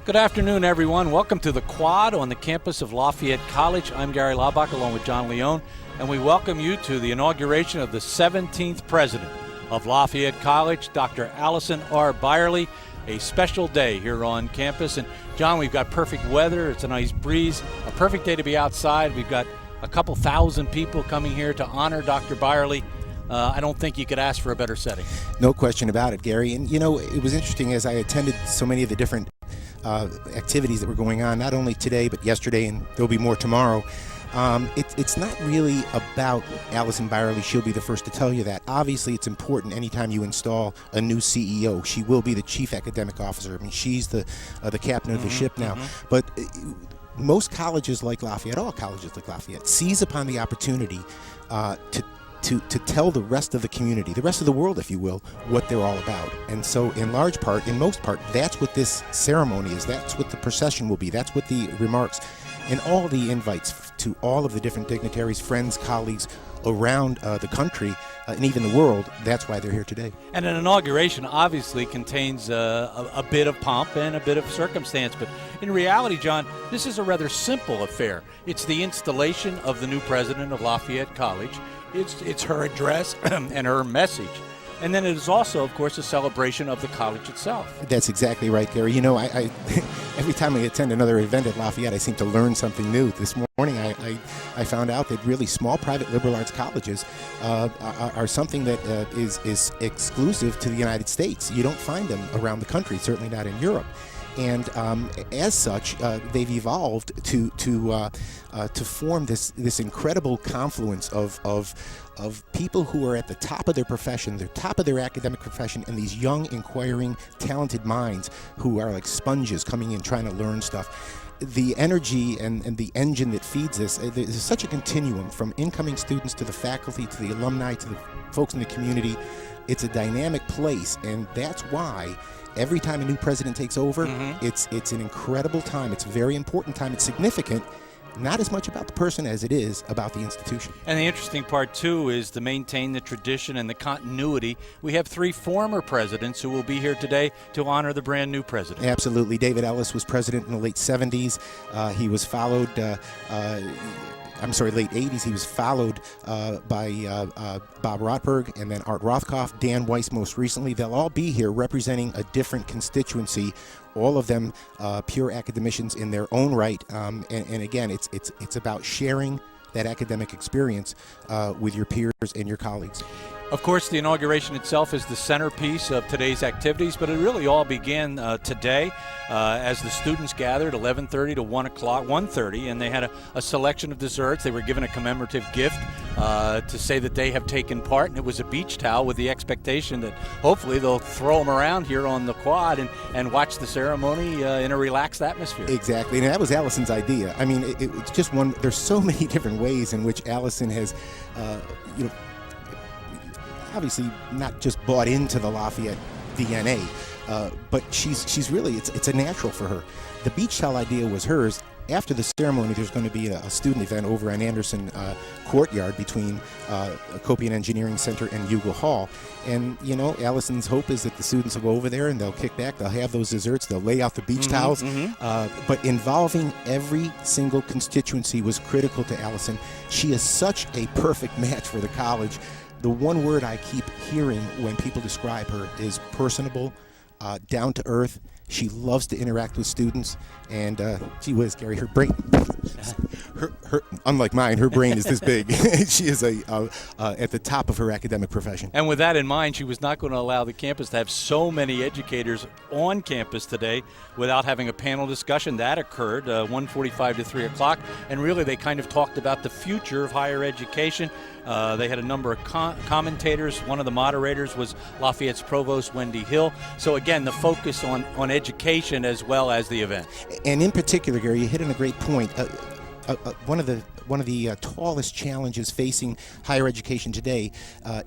Good afternoon, everyone. Welcome to the Quad on the campus of Lafayette College. I'm Gary Laubach along with John Leone, and we welcome you to the inauguration of the 17th president of Lafayette College, Dr. Alison R. Byerly. A special day here on campus. And John, we've got perfect weather. It's a nice breeze, a perfect day to be outside. We've got a couple thousand people coming here to honor Dr. Byerly. I don't think you could ask for a better setting. No question about it, Gary. And you know, it was interesting as I attended so many of the different activities that were going on, not only today but yesterday, and there'll be more tomorrow. It's not really about Alison Byerly. She'll be the first to tell you that. Obviously, it's important anytime you install a new CEO. She will be the chief academic officer. I mean, she's the captain of the ship now. But most colleges like Lafayette, all colleges like Lafayette, seize upon the opportunity to tell the rest of the community, the rest of the world, if you will, what they're all about. And so in large part, in most part, that's what this ceremony is. That's what the procession will be. That's what the remarks and all the invites to all of the different dignitaries, friends, colleagues around the country and even the world. That's why they're here today. And an inauguration obviously contains a bit of pomp and a bit of circumstance, but in reality, John, this is a rather simple affair. It's the installation of the new president of Lafayette College. It's her address and her message. And then it is also, of course, a celebration of the college itself. That's exactly right, Gary. You know, I every time I attend another event at Lafayette, I seem to learn something new. This morning, I found out that really small private liberal arts colleges are something that is exclusive to the United States. You don't find them around the country, certainly not in Europe. And as such, they've evolved to form this incredible confluence of people who are at the top of their profession, the top of their academic profession, and these young, inquiring, talented minds who are like sponges coming in trying to learn stuff. The energy and the engine that feeds this, there's such a continuum from incoming students to the faculty to the alumni to the folks in the community. It's a dynamic place, and that's why every time a new president takes over, it's an incredible time. It's a very important time. It's significant, not as much about the person as it is about the institution. And the interesting part, too, is to maintain the tradition and the continuity. We have three former presidents who will be here today to honor the brand new president. Absolutely. David Ellis was president in the late 70s. He was followed... late 80s. He was followed by Bob Rotberg and then Art Rothkopf, Dan Weiss most recently. They'll all be here representing a different constituency, all of them pure academicians in their own right. And again, it's about sharing that academic experience with your peers and your colleagues. Of course, the inauguration itself is the centerpiece of today's activities, but it really all began today as the students gathered 11:30 to 1:30, and they had a selection of desserts. They were given a commemorative gift to say that they have taken part, and it was a beach towel with the expectation that hopefully they'll throw them around here on the quad and watch the ceremony in a relaxed atmosphere. Exactly, and that was Alison's idea. I mean, it's just one. There's so many different ways in which Alison has, obviously not just bought into the Lafayette DNA, but she's really, it's a natural for her. The beach towel idea was hers. After the ceremony, there's going to be a student event over on Anderson Courtyard between Copian Engineering Center and Ugal Hall. And, you know, Alison's hope is that the students will go over there and they'll kick back, they'll have those desserts, they'll lay out the beach towels. But involving every single constituency was critical to Alison. She is such a perfect match for the college. The one word I keep hearing when people describe her is personable, down to earth. She loves to interact with students, and gee whiz, Gary, her brain, her unlike mine, her brain is this big. She is at the top of her academic profession. And with that in mind, she was not going to allow the campus to have so many educators on campus today without having a panel discussion. That occurred 1:45 to 3 o'clock, and really they kind of talked about the future of higher education. They had a number of commentators. One of the moderators was Lafayette's Provost, Wendy Hill. So again, the focus on education as well as the event. And in particular, Gary, you hit on a great point. One of the tallest challenges facing higher education today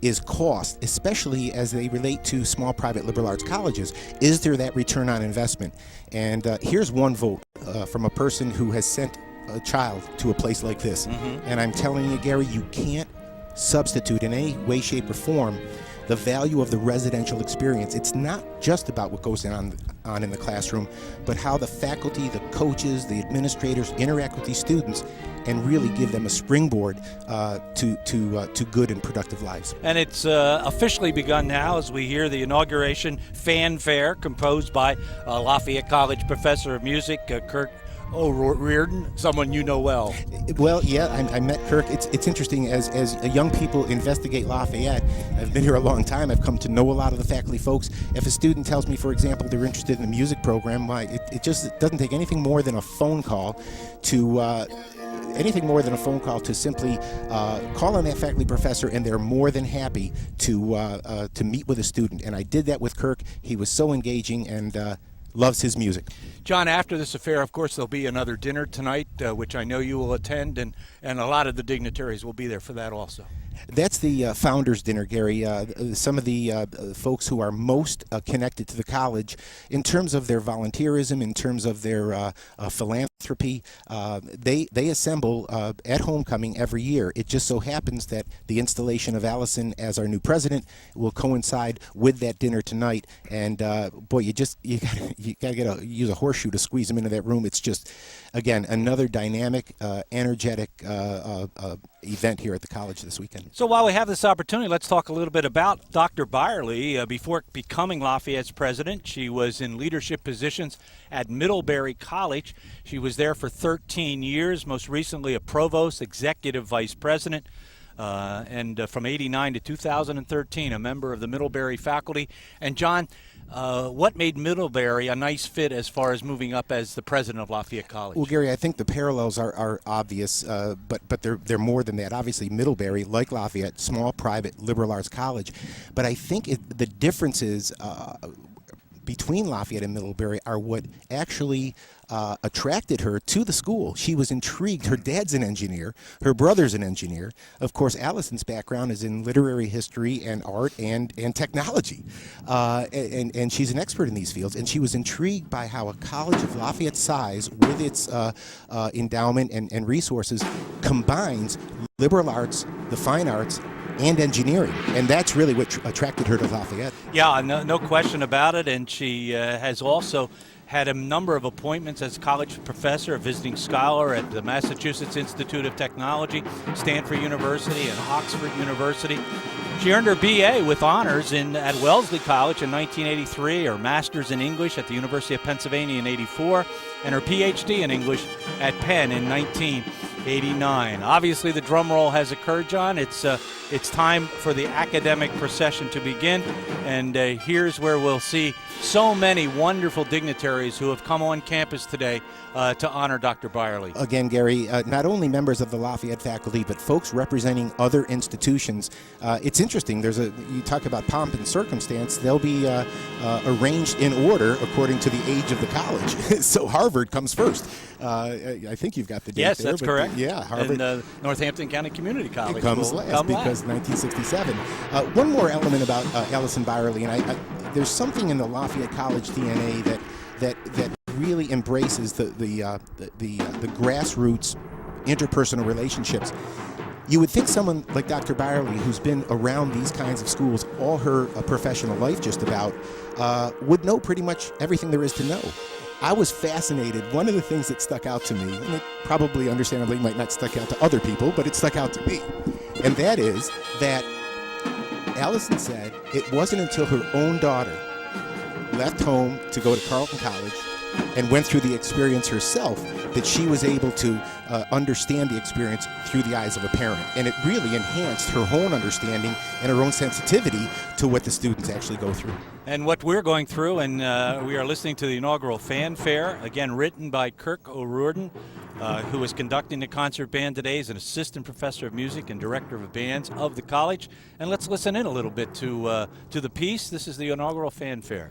is cost, especially as they relate to small private liberal arts colleges. Is there that return on investment? And here's one vote from a person who has sent a child to a place like this. And I'm telling you, Gary, you can't substitute in any way, shape, or form the value of the residential experience. It's not just about what goes on on in the classroom, but how the faculty, the coaches, the administrators interact with these students and really give them a springboard to good and productive lives. And it's officially begun now as we hear the inauguration fanfare composed by Lafayette College professor of music, Kirk O'Riordan, someone you know well. Well, yeah, I met Kirk. It's interesting as young people investigate Lafayette. I've been here a long time. I've come to know a lot of the faculty folks. If a student tells me, for example, they're interested in the music program, it just doesn't take anything more than a phone call to simply call on that faculty professor, and they're more than happy to meet with a student. And I did that with Kirk. He was so engaging and loves his music. John, after this affair, of course, there'll be another dinner tonight, which I know you will attend, and a lot of the dignitaries will be there for that also. That's the founders' dinner, Gary. Some of the folks who are most connected to the college in terms of their volunteerism, in terms of their philanthropy, they assemble at homecoming every year. It just so happens that the installation of Alison as our new president will coincide with that dinner tonight. And boy, you gotta use a horseshoe to squeeze them into that room. It's just, again, another dynamic, energetic event here at the college this weekend. So while we have this opportunity, let's talk a little bit about Dr. Byerly. Before becoming Lafayette's president, she was in leadership positions at Middlebury College. She was there for 13 years, most recently a provost, executive vice president, and from 89 to 2013, a member of the Middlebury faculty. And John, what made Middlebury a nice fit as far as moving up as the president of Lafayette College? Well, Gary, I think the parallels are obvious, but they're more than that. Obviously, Middlebury, like Lafayette, small, private, liberal arts college. But I think the differences between Lafayette and Middlebury are what actually attracted her to the school. She was intrigued. Her dad's an engineer. Her brother's an engineer. Of course, Alison's background is in literary history and art and technology. And she's an expert in these fields. And she was intrigued by how a college of Lafayette's size, with its endowment and resources, combines liberal arts, the fine arts, and engineering, and that's really what attracted her to Lafayette. Yeah, no question about it, and she has also had a number of appointments as college professor, a visiting scholar at the Massachusetts Institute of Technology, Stanford University, and Oxford University. She earned her BA with honors at Wellesley College in 1983, her master's in English at the University of Pennsylvania in 84, and her PhD in English at Penn in 1989. Obviously, the drum roll has occurred, John. It's time for the academic procession to begin, and here's where we'll see so many wonderful dignitaries who have come on campus today to honor Dr. Byerly. Again, Gary, not only members of the Lafayette faculty, but folks representing other institutions. It's interesting. You talk about pomp and circumstance. They'll be arranged in order according to the age of the college. So Harvard comes first. I think you've got the date yes, there. Yes, that's correct. Yeah, Harvard. And Northampton County Community College comes last because 1967. One more element about Alison Byerly, and there's something in the Lafayette College DNA that really embraces the grassroots interpersonal relationships. You would think someone like Dr. Byerly, who's been around these kinds of schools all her professional life just about, would know pretty much everything there is to know. I was fascinated. One of the things that stuck out to me, and it probably understandably might not stuck out to other people, but it stuck out to me, and that is that Alison said it wasn't until her own daughter left home to go to Carleton College and went through the experience herself that she was able to understand the experience through the eyes of a parent. And it really enhanced her own understanding and her own sensitivity to what the students actually go through. And what we're going through, and we are listening to the inaugural fanfare, again written by Kirk O'Riordan, who is conducting the concert band today. He's an assistant professor of music and director of bands of the college. And let's listen in a little bit to the piece. This is the inaugural fanfare.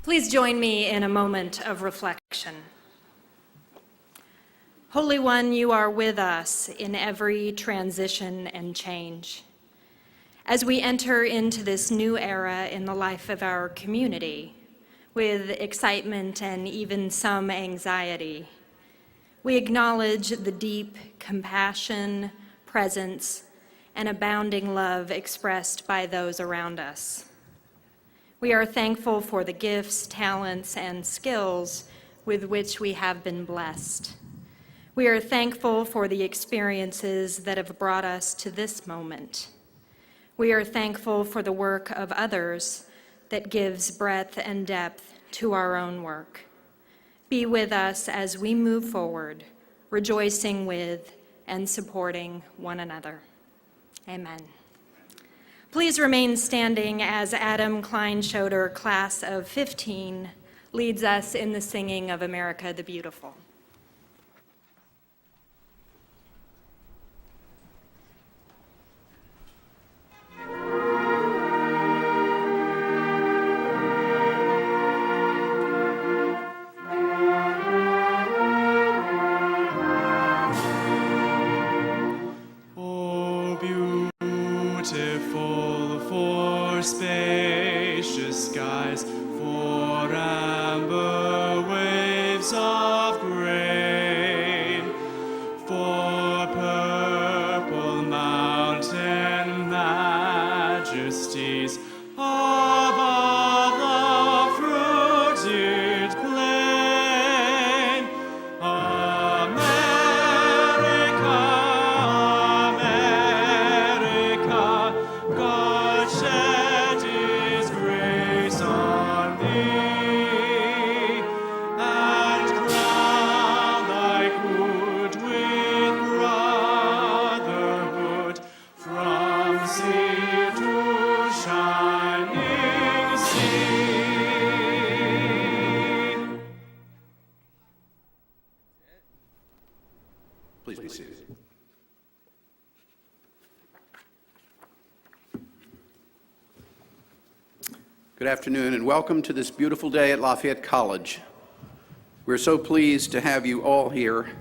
Please join me in a moment of reflection. Holy One, you are with us in every transition and change. As we enter into this new era in the life of our community, with excitement and even some anxiety, we acknowledge the deep compassion, presence, and abounding love expressed by those around us. We are thankful for the gifts, talents, and skills with which we have been blessed. We are thankful for the experiences that have brought us to this moment. We are thankful for the work of others that gives breadth and depth to our own work. Be with us as we move forward, rejoicing with and supporting one another. Amen. Please remain standing as Adam Kleinschoter, class of 15, leads us in the singing of America the Beautiful. Spacious skies, for amber waves of grain, for purple mountain majesties above the fruited plain. America, America, God shed His grace on thee, and crown thy good with brotherhood, from sea to shining sea. Please be seated. Good afternoon and welcome to this beautiful day at Lafayette College. We're so pleased to have you all here.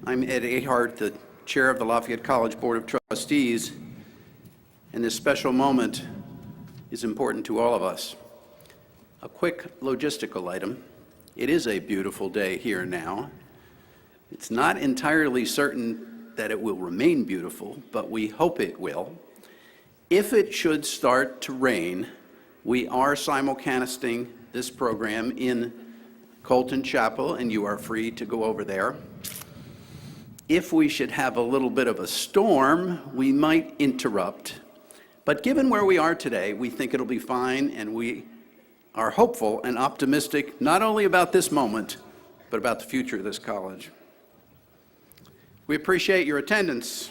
I'm Ed Ahart, the chair of the Lafayette College Board of Trustees, and this special moment is important to all of us. A quick logistical item. It is a beautiful day here now. It's not entirely certain that it will remain beautiful, but we hope it will. If it should start to rain, we are simulcasting this program in Colton Chapel, and you are free to go over there. If we should have a little bit of a storm, we might interrupt. But given where we are today, we think it'll be fine, and we are hopeful and optimistic not only about this moment, but about the future of this college. We appreciate your attendance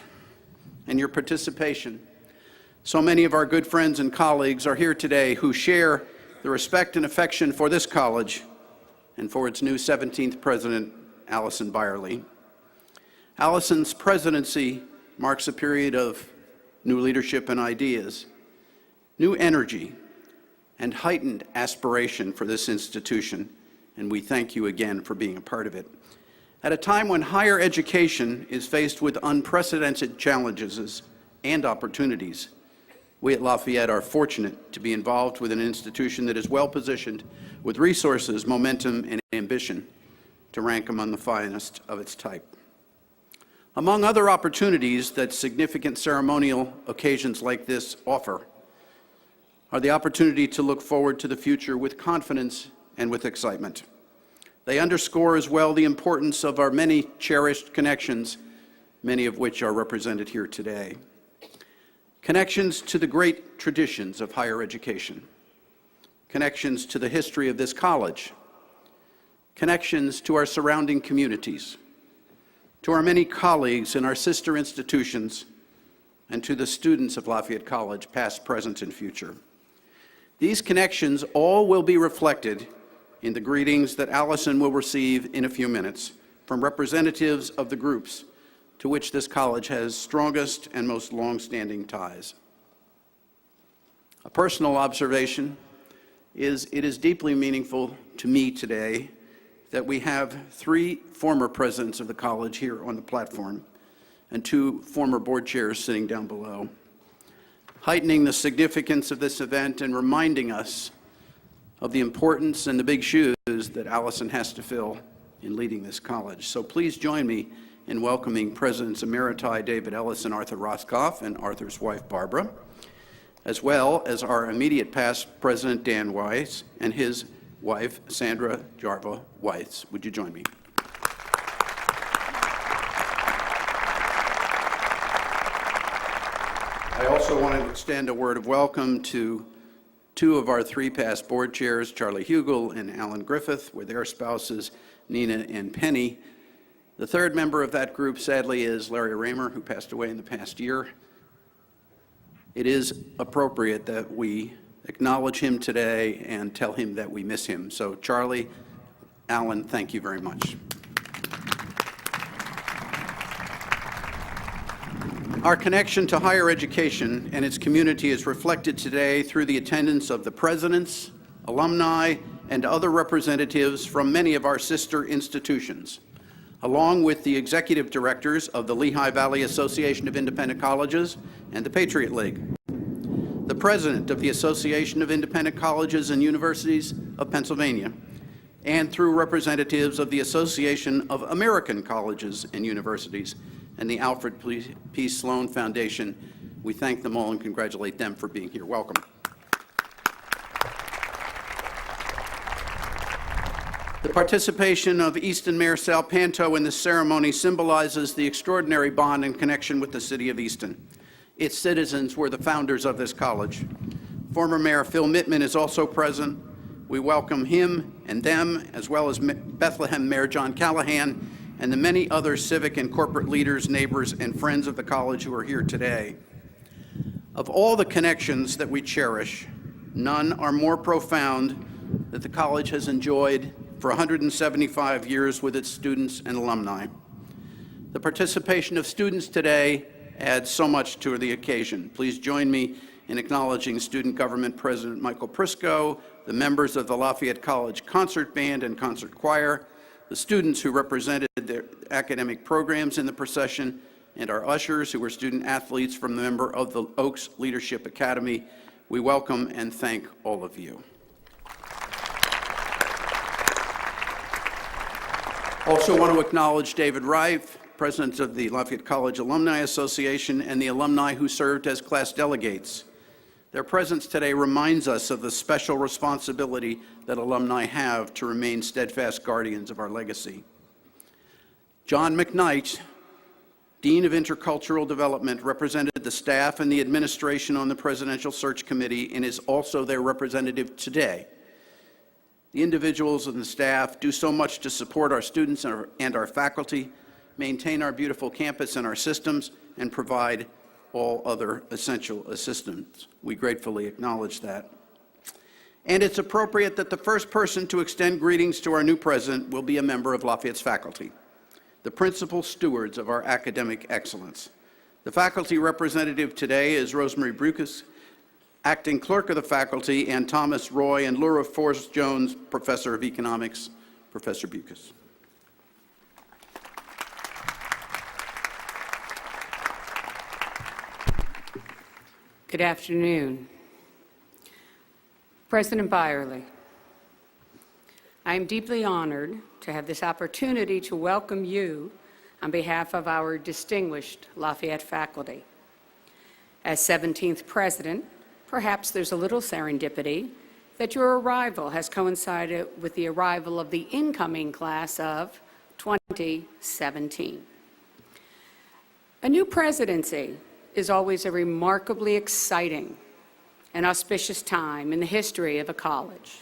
and your participation. So many of our good friends and colleagues are here today who share the respect and affection for this college and for its new 17th president, Alison Byerly. Alison's presidency marks a period of new leadership and ideas, new energy, and heightened aspiration for this institution, and we thank you again for being a part of it. At a time when higher education is faced with unprecedented challenges and opportunities, we at Lafayette are fortunate to be involved with an institution that is well-positioned with resources, momentum, and ambition to rank among the finest of its type. Among other opportunities that significant ceremonial occasions like this offer are the opportunity to look forward to the future with confidence and with excitement. They underscore as well the importance of our many cherished connections, many of which are represented here today. Connections to the great traditions of higher education, connections to the history of this college, connections to our surrounding communities, to our many colleagues in our sister institutions, and to the students of Lafayette College, past, present, and future. These connections all will be reflected in the greetings that Alison will receive in a few minutes from representatives of the groups to which this college has strongest and most long-standing ties. A personal observation, it is deeply meaningful to me today that we have 3 former presidents of the college here on the platform and 2 former board chairs sitting down below, heightening the significance of this event and reminding us of the importance and the big shoes that Alison has to fill in leading this college. So please join me in welcoming Presidents Emeriti David Ellis and Arthur Rothkopf and Arthur's wife Barbara, as well as our immediate past President Dan Weiss and his wife Sandra Jarva Weiss. Would you join me? I also want to extend a word of welcome to 2 of our 3 past board chairs, Charlie Hugel and Alan Griffith, with their spouses, Nina and Penny. The 3rd member of that group, sadly, is Larry Raymer, who passed away in the past year. It is appropriate that we acknowledge him today and tell him that we miss him. So, Charlie, Alan, thank you very much. Our connection to higher education and its community is reflected today through the attendance of the presidents, alumni, and other representatives from many of our sister institutions, along with the executive directors of the Lehigh Valley Association of Independent Colleges and the Patriot League, the president of the Association of Independent Colleges and Universities of Pennsylvania, and through representatives of the Association of American Colleges and Universities and the Alfred P. Sloan Foundation. We thank them all and congratulate them for being here. Welcome. The participation of Easton Mayor Sal Panto in this ceremony symbolizes the extraordinary bond and connection with the city of Easton. Its citizens were the founders of this college. Former Mayor Phil Mittman is also present. We welcome him and them, as well as Bethlehem Mayor John Callahan and the many other civic and corporate leaders, neighbors, and friends of the college who are here today. Of all the connections that we cherish, none are more profound that the college has enjoyed for 175 years with its students and alumni. The participation of students today adds so much to the occasion. Please join me in acknowledging Student Government President Michael Prisco, the members of the Lafayette College Concert Band and Concert Choir, the students who represented their academic programs in the procession, and our ushers who were student athletes from the member of the Oaks Leadership Academy. We welcome and thank all of you. Also want to acknowledge David Reif, President of the Lafayette College Alumni Association, and the alumni who served as class delegates. Their presence today reminds us of the special responsibility that alumni have to remain steadfast guardians of our legacy. John McKnight, Dean of Intercultural Development, represented the staff and the administration on the Presidential Search Committee and is also their representative today. The individuals and the staff do so much to support our students and our faculty, maintain our beautiful campus and our systems, and provide all other essential assistance. We gratefully acknowledge that. And it's appropriate that the first person to extend greetings to our new president will be a member of Lafayette's faculty, the principal stewards of our academic excellence. The faculty representative today is Rosemary Brucus, acting clerk of the faculty, and Thomas Roy and Laura Forrest Jones, professor of economics. Professor Brucus. Good afternoon. President Byerly, I am deeply honored to have this opportunity to welcome you on behalf of our distinguished Lafayette faculty. As 17th president, perhaps there's a little serendipity that your arrival has coincided with the arrival of the incoming class of 2017. A new presidency is always a remarkably exciting and auspicious time in the history of a college.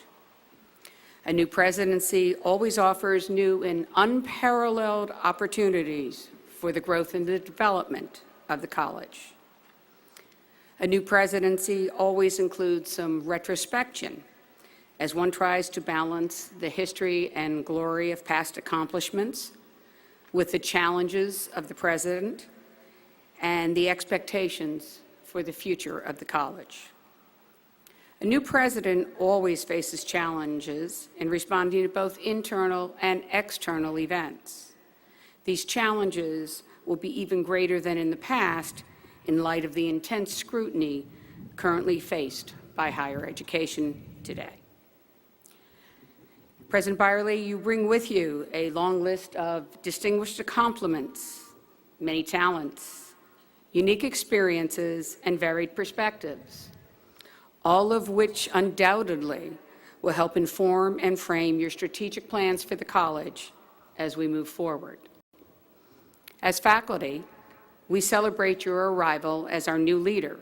A new presidency always offers new and unparalleled opportunities for the growth and the development of the college. A new presidency always includes some retrospection as one tries to balance the history and glory of past accomplishments with the challenges of the president and the expectations for the future of the college. A new president always faces challenges in responding to both internal and external events. These challenges will be even greater than in the past in light of the intense scrutiny currently faced by higher education today. President Byerly, you bring with you a long list of distinguished accomplishments, many talents, unique experiences, and varied perspectives, all of which undoubtedly will help inform and frame your strategic plans for the college as we move forward. As faculty, we celebrate your arrival as our new leader,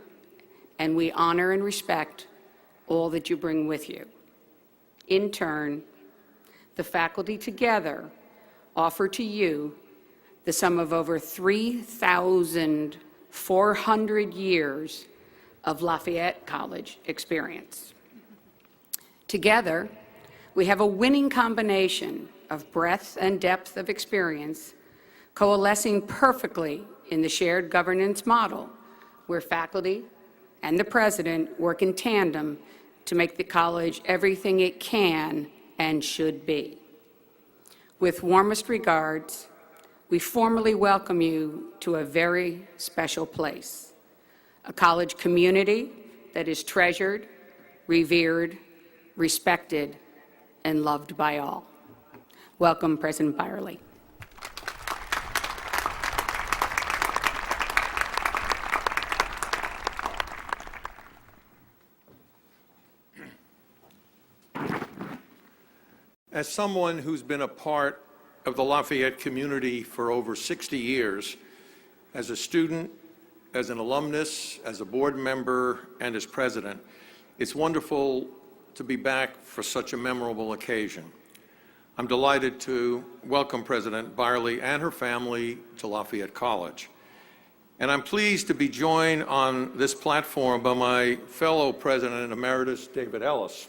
and we honor and respect all that you bring with you. In turn, the faculty together offer to you the sum of over 3,400 years of Lafayette College experience. Together, we have a winning combination of breadth and depth of experience coalescing perfectly in the shared governance model where faculty and the president work in tandem to make the college everything it can and should be. With warmest regards, we formally welcome you to a very special place, a college community that is treasured, revered, respected, and loved by all. Welcome, President Byerly. As someone who's been a part of the Lafayette community for over 60 years, as a student, as an alumnus, as a board member, and as president, it's wonderful to be back for such a memorable occasion. I'm delighted to welcome President Byerly and her family to Lafayette College. And I'm pleased to be joined on this platform by my fellow President Emeritus, David Ellis.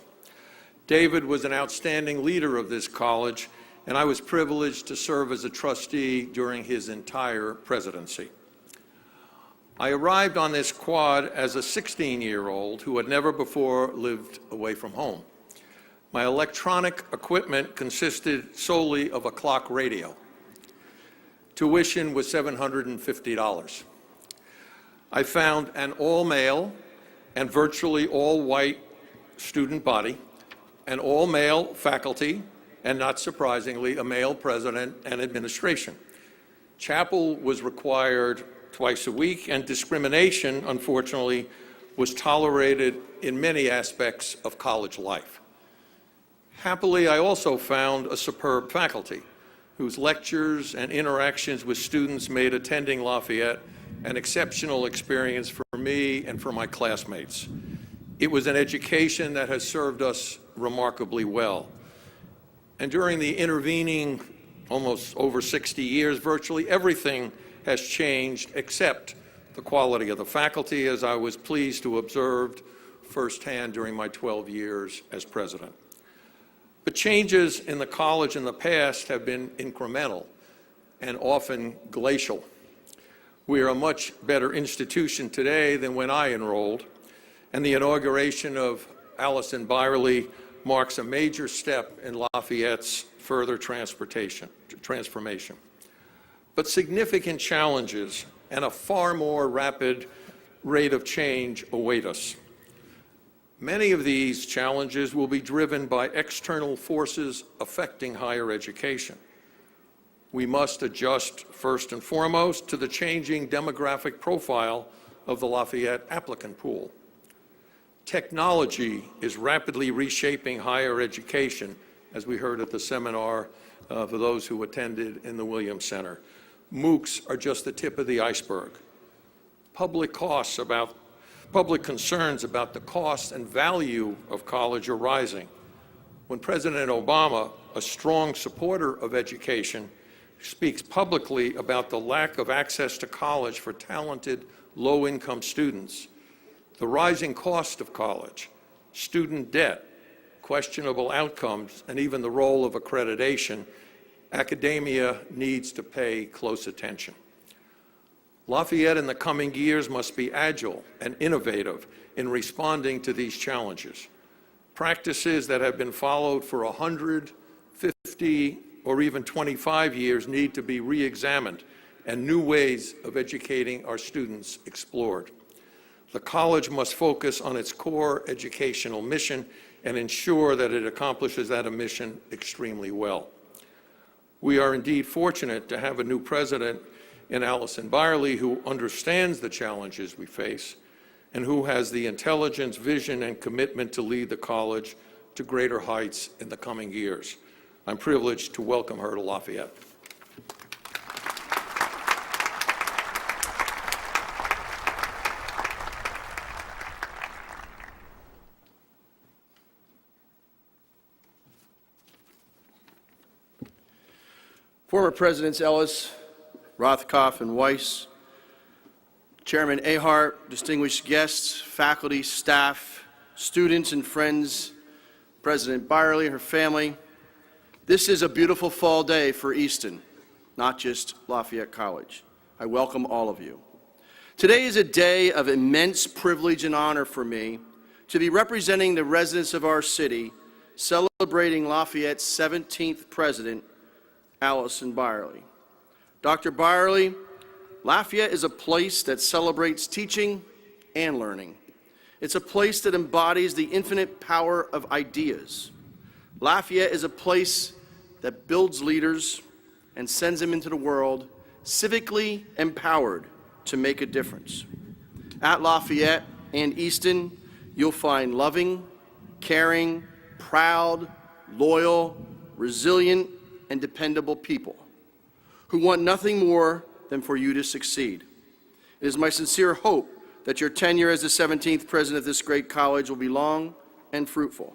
David was an outstanding leader of this college, and I was privileged to serve as a trustee during his entire presidency. I arrived on this quad as a 16-year-old who had never before lived away from home. My electronic equipment consisted solely of a clock radio. Tuition was $750. I found an all-male and virtually all-white student body, an all-male faculty, and not surprisingly, a male president and administration. Chapel was required twice a week, and discrimination, unfortunately, was tolerated in many aspects of college life. Happily, I also found a superb faculty whose lectures and interactions with students made attending Lafayette an exceptional experience for me and for my classmates. It was an education that has served us remarkably well. And during the intervening almost over 60 years, virtually everything has changed except the quality of the faculty, as I was pleased to observe firsthand during my 12 years as president. But changes in the college in the past have been incremental and often glacial. We are a much better institution today than when I enrolled, and the inauguration of Alison Byerly marks a major step in Lafayette's further transformation. But significant challenges and a far more rapid rate of change await us. Many of these challenges will be driven by external forces affecting higher education. We must adjust first and foremost to the changing demographic profile of the Lafayette applicant pool. Technology is rapidly reshaping higher education, as we heard at the seminar for those who attended in the Williams Center. MOOCs are just the tip of the iceberg. Public concerns about the cost and value of college are rising. When President Obama, a strong supporter of education, speaks publicly about the lack of access to college for talented, low-income students, the rising cost of college, student debt, questionable outcomes, and even the role of accreditation, academia needs to pay close attention. Lafayette in the coming years must be agile and innovative in responding to these challenges. Practices that have been followed for 100, 50, or even 25 years need to be re-examined and new ways of educating our students explored. The college must focus on its core educational mission and ensure that it accomplishes that mission extremely well. We are indeed fortunate to have a new president in Alison Byerly who understands the challenges we face and who has the intelligence, vision, and commitment to lead the college to greater heights in the coming years. I'm privileged to welcome her to Lafayette. Former Presidents Ellis, Rothkopf, and Weiss, Chairman Ahart, distinguished guests, faculty, staff, students, and friends, President Byerly, her family, this is a beautiful fall day for Easton, not just Lafayette College. I welcome all of you. Today is a day of immense privilege and honor for me to be representing the residents of our city, celebrating Lafayette's 17th president, Alison Byerly. Dr. Byerly, Lafayette is a place that celebrates teaching and learning. It's a place that embodies the infinite power of ideas. Lafayette is a place that builds leaders and sends them into the world civically empowered to make a difference. At Lafayette and Easton, you'll find loving, caring, proud, loyal, resilient, and dependable people who want nothing more than for you to succeed. It is my sincere hope that your tenure as the 17th president of this great college will be long and fruitful,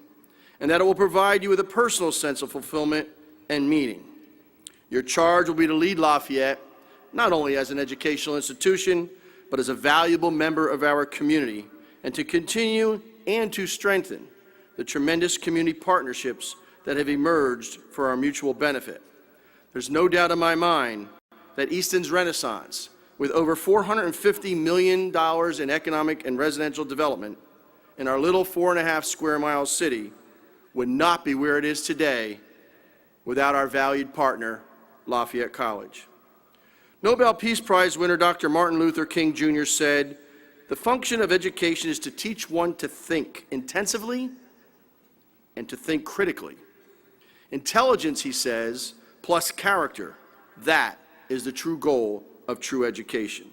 and that it will provide you with a personal sense of fulfillment and meaning. Your charge will be to lead Lafayette not only as an educational institution, but as a valuable member of our community, and to continue and to strengthen the tremendous community partnerships that have emerged for our mutual benefit. There's no doubt in my mind that Easton's renaissance, with over $450 million in economic and residential development in our little 4.5 square mile city, would not be where it is today without our valued partner, Lafayette College. Nobel Peace Prize winner Dr. Martin Luther King Jr. said, "The function of education is to teach one to think intensively and to think critically. Intelligence," he says, "plus character, that is the true goal of true education."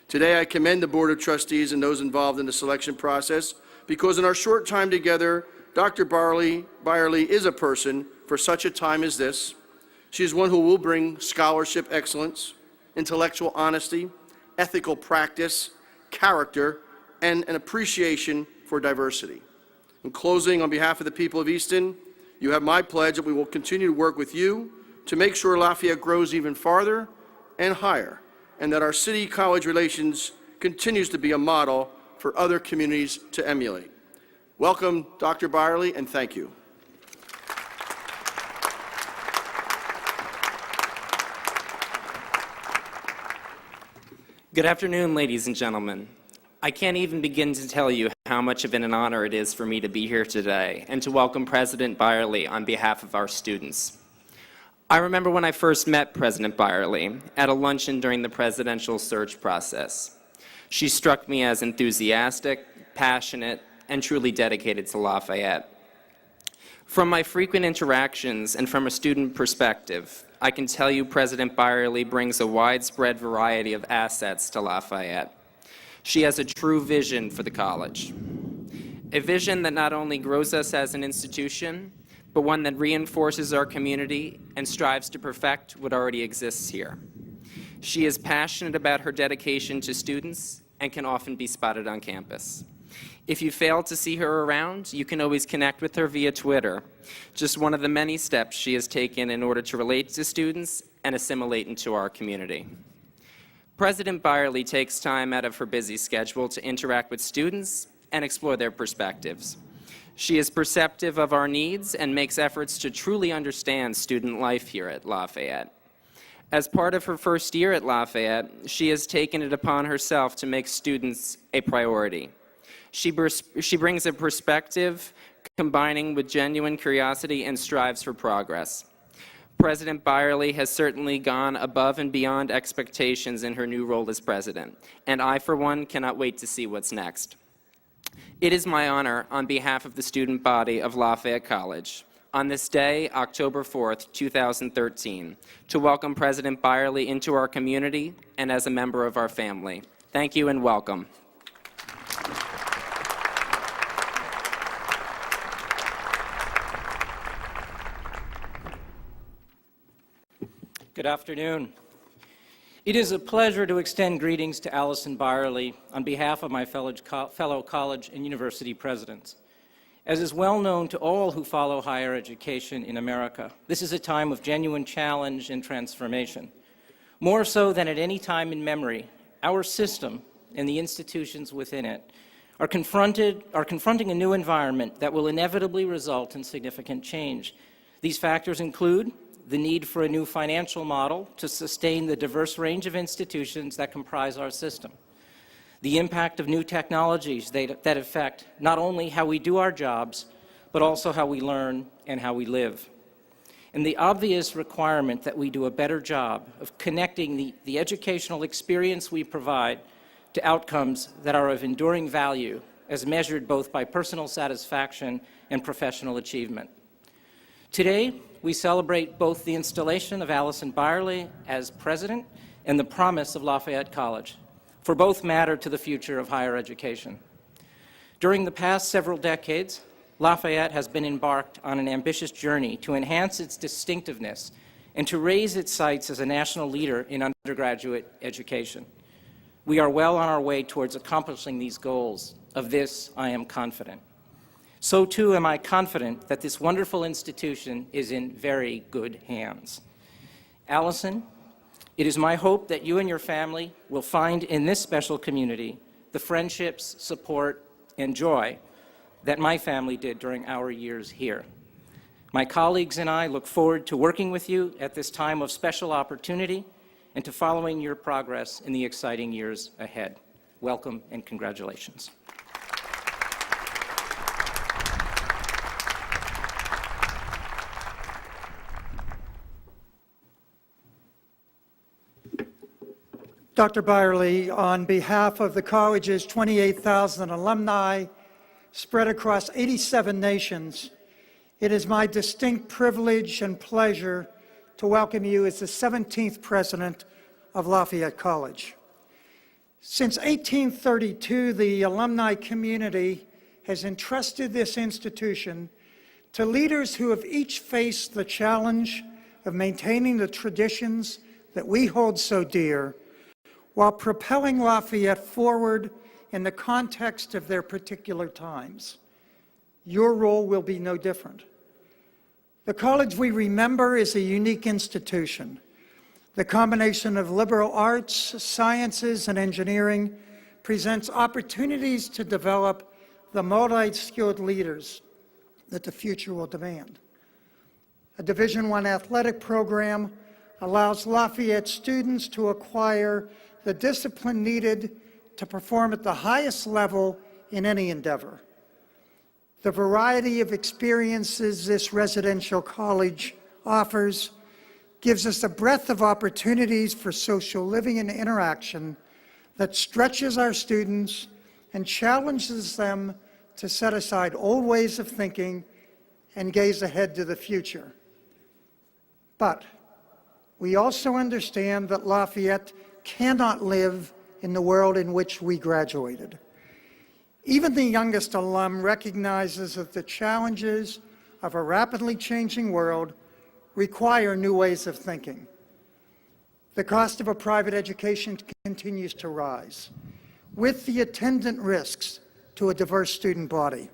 Today, I commend the Board of Trustees and those involved in the selection process because in our short time together, Dr. Byerly is a person for such a time as this. She is one who will bring scholarship excellence, intellectual honesty, ethical practice, character, and an appreciation for diversity. In closing, on behalf of the people of Easton, you have my pledge that we will continue to work with you to make sure Lafayette grows even farther and higher, and that our city-college relations continues to be a model for other communities to emulate. Welcome, Dr. Byerly, and thank you. Good afternoon, ladies and gentlemen. I can't even begin to tell you how much of an honor it is for me to be here today and to welcome President Byerly on behalf of our students. I remember when I first met President Byerly at a luncheon during the presidential search process. She struck me as enthusiastic, passionate, and truly dedicated to Lafayette. From my frequent interactions and from a student perspective, I can tell you President Byerly brings a widespread variety of assets to Lafayette. She has a true vision for the college, a vision that not only grows us as an institution, but one that reinforces our community and strives to perfect what already exists here. She is passionate about her dedication to students and can often be spotted on campus. If you fail to see her around, you can always connect with her via Twitter, just one of the many steps she has taken in order to relate to students and assimilate into our community. President Byerly takes time out of her busy schedule to interact with students and explore their perspectives. She is perceptive of our needs and makes efforts to truly understand student life here at Lafayette. As part of her first year at Lafayette, she has taken it upon herself to make students a priority. She brings a perspective combining with genuine curiosity and strives for progress. President Byerly has certainly gone above and beyond expectations in her new role as president, and I, for one, cannot wait to see what's next. It is my honor, on behalf of the student body of Lafayette College, on this day, October 4th, 2013, to welcome President Byerly into our community and as a member of our family. Thank you and welcome. Good afternoon. It is a pleasure to extend greetings to Alison Byerly on behalf of my fellow college and university presidents. As is well known to all who follow higher education in America, this is a time of genuine challenge and transformation. More so than at any time in memory, our system and the institutions within it are confronting a new environment that will inevitably result in significant change. These factors include the need for a new financial model to sustain the diverse range of institutions that comprise our system, the impact of new technologies that affect not only how we do our jobs, but also how we learn and how we live, and the obvious requirement that we do a better job of connecting the educational experience we provide to outcomes that are of enduring value as measured both by personal satisfaction and professional achievement. Today, we celebrate both the installation of Alison Byerly as president and the promise of Lafayette College, for both matter to the future of higher education. During the past several decades, Lafayette has been embarked on an ambitious journey to enhance its distinctiveness and to raise its sights as a national leader in undergraduate education. We are well on our way towards accomplishing these goals. Of this, I am confident. So too am I confident that this wonderful institution is in very good hands. Alison, it is my hope that you and your family will find in this special community the friendships, support, and joy that my family did during our years here. My colleagues and I look forward to working with you at this time of special opportunity and to following your progress in the exciting years ahead. Welcome and congratulations. Dr. Byerly, on behalf of the college's 28,000 alumni spread across 87 nations, it is my distinct privilege and pleasure to welcome you as the 17th president of Lafayette College. Since 1832, the alumni community has entrusted this institution to leaders who have each faced the challenge of maintaining the traditions that we hold so dear, while propelling Lafayette forward in the context of their particular times. Your role will be no different. The college we remember is a unique institution. The combination of liberal arts, sciences, and engineering presents opportunities to develop the multi-skilled leaders that the future will demand. A Division I athletic program allows Lafayette students to acquire the discipline needed to perform at the highest level in any endeavor. The variety of experiences this residential college offers gives us a breadth of opportunities for social living and interaction that stretches our students and challenges them to set aside old ways of thinking and gaze ahead to the future. But we also understand that Lafayette cannot live in the world in which we graduated. Even the youngest alum recognizes that the challenges of a rapidly changing world require new ways of thinking. The cost of a private education continues to rise, with the attendant risks to a diverse student body.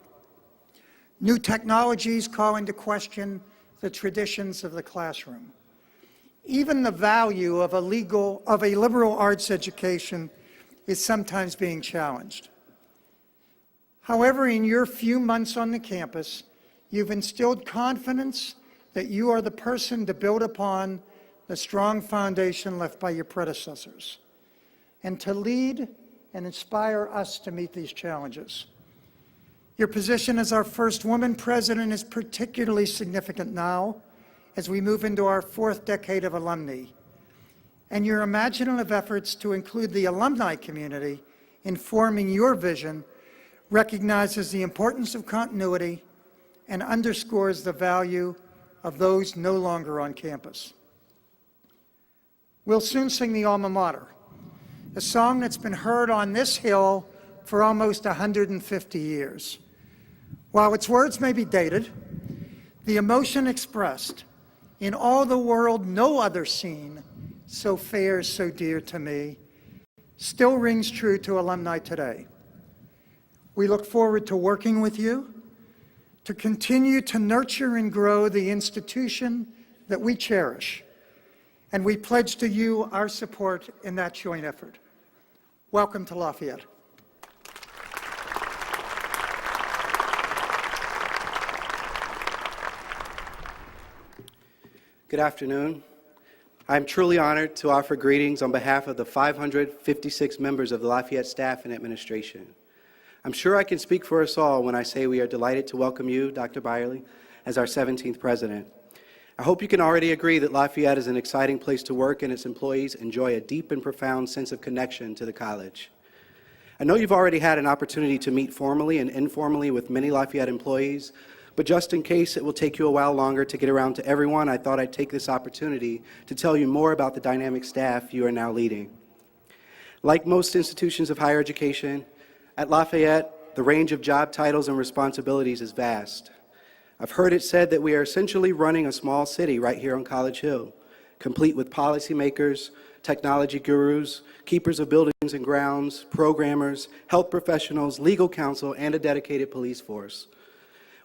New technologies call into question the traditions of the classroom. Even the value of a liberal arts education is sometimes being challenged. However, in your few months on the campus, you've instilled confidence that you are the person to build upon the strong foundation left by your predecessors, and to lead and inspire us to meet these challenges. Your position as our first woman president is particularly significant now as we move into our fourth decade of alumni, and your imaginative efforts to include the alumni community in forming your vision recognizes the importance of continuity and underscores the value of those no longer on campus. We'll soon sing the Alma Mater, a song that's been heard on this hill for almost 150 years. While its words may be dated, the emotion expressed, in all the world no other scene so fair, so dear to me, still rings true to alumni today. We look forward to working with you to continue to nurture and grow the institution that we cherish, and we pledge to you our support in that joint effort. Welcome to Lafayette. Good afternoon. I'm truly honored to offer greetings on behalf of the 556 members of the Lafayette staff and administration. I'm sure I can speak for us all when I say we are delighted to welcome you, Dr. Byerly, as our 17th president. I hope you can already agree that Lafayette is an exciting place to work and its employees enjoy a deep and profound sense of connection to the college. I know you've already had an opportunity to meet formally and informally with many Lafayette employees, but just in case it will take you a while longer to get around to everyone, I thought I'd take this opportunity to tell you more about the dynamic staff you are now leading. Like most institutions of higher education, at Lafayette, the range of job titles and responsibilities is vast. I've heard it said that we are essentially running a small city right here on College Hill, complete with policymakers, technology gurus, keepers of buildings and grounds, programmers, health professionals, legal counsel, and a dedicated police force.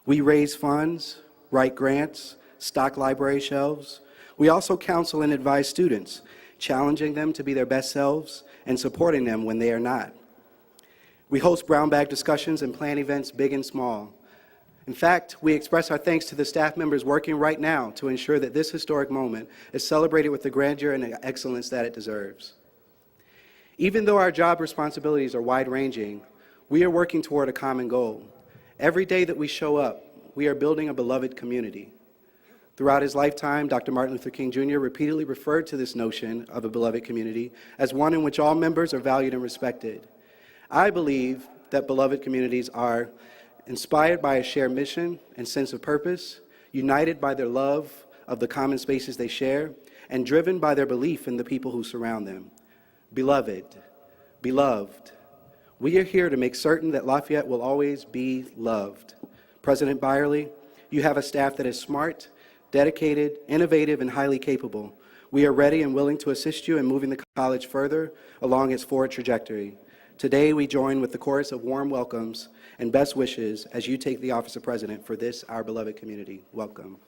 We raise funds, write grants, stock library shelves. We also counsel and advise students, challenging them to be their best selves and supporting them when they are not. We host brown bag discussions and plan events big and small. In fact, we express our thanks to the staff members working right now to ensure that this historic moment is celebrated with the grandeur and excellence that it deserves. Even though our job responsibilities are wide-ranging, we are working toward a common goal. Every day that we show up, we are building a beloved community. Throughout his lifetime, Dr. Martin Luther King Jr. repeatedly referred to this notion of a beloved community as one in which all members are valued and respected. I believe that beloved communities are inspired by a shared mission and sense of purpose, united by their love of the common spaces they share, and driven by their belief in the people who surround them. Beloved, beloved, we are here to make certain that Lafayette will always be loved. President Byerly, you have a staff that is smart, dedicated, innovative, and highly capable. We are ready and willing to assist you in moving the college further along its forward trajectory. Today, we join with the chorus of warm welcomes and best wishes as you take the office of president for this, our beloved community. Welcome.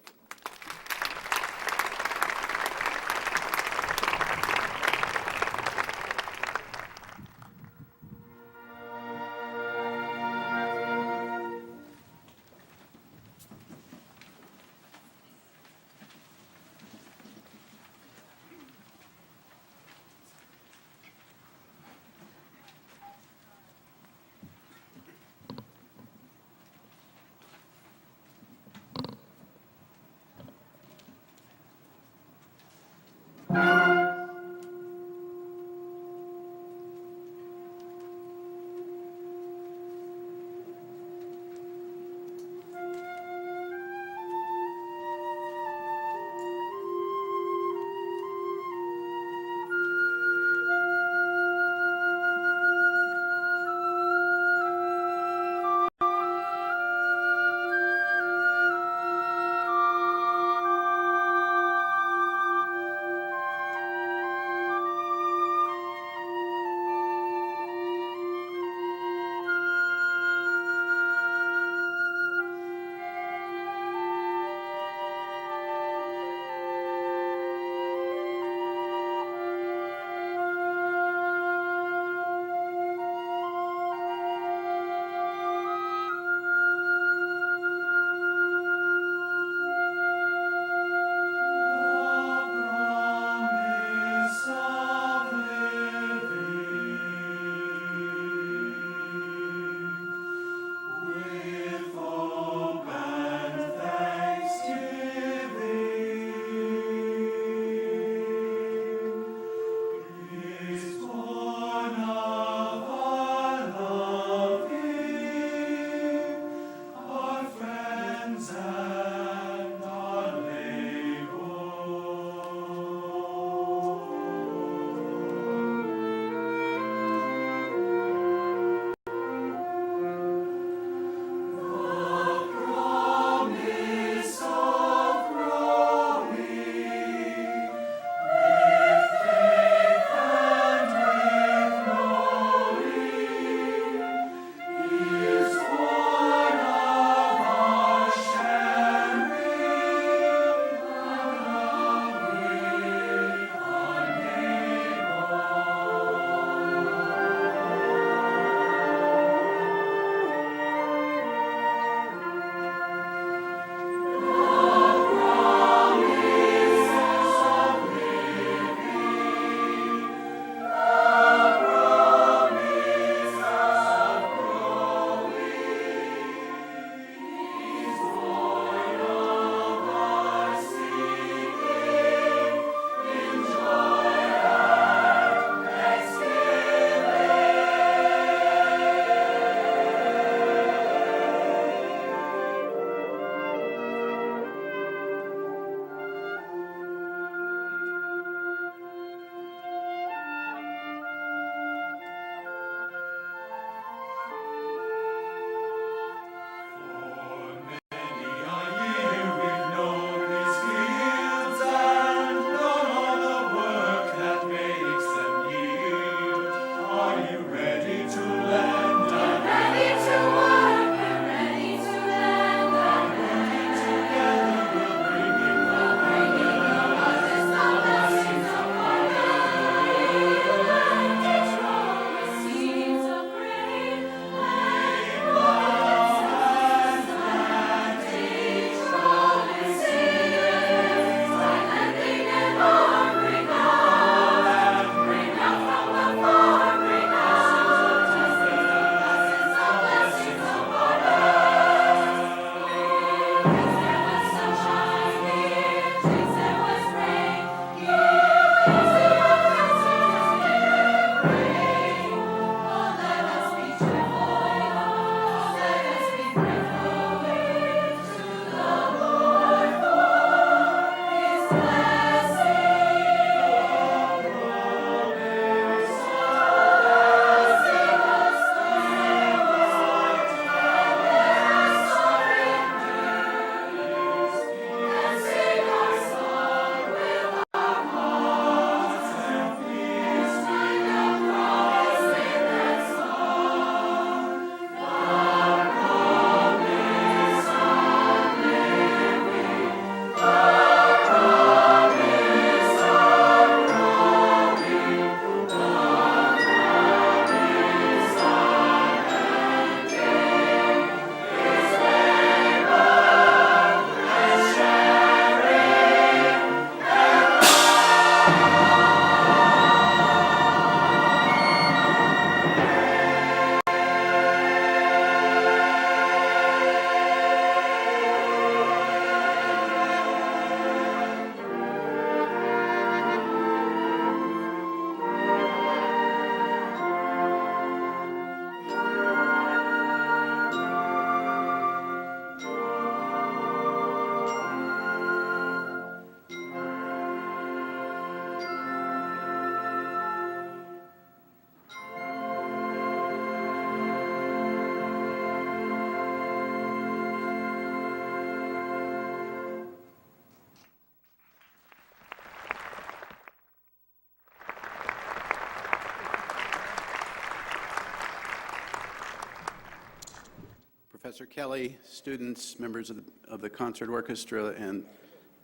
Professor Kelly, students, members of the concert orchestra, and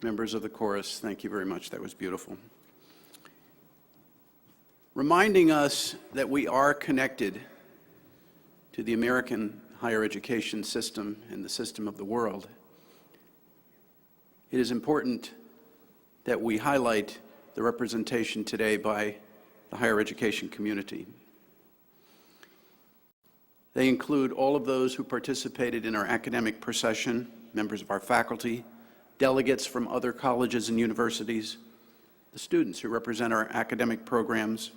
members of the chorus, thank you very much. That was beautiful. Reminding us that we are connected to the American higher education system and the system of the world, it is important that we highlight the representation today by the higher education community. They include all of those who participated in our academic procession, members of our faculty, delegates from other colleges and universities, the students who represent our academic programs,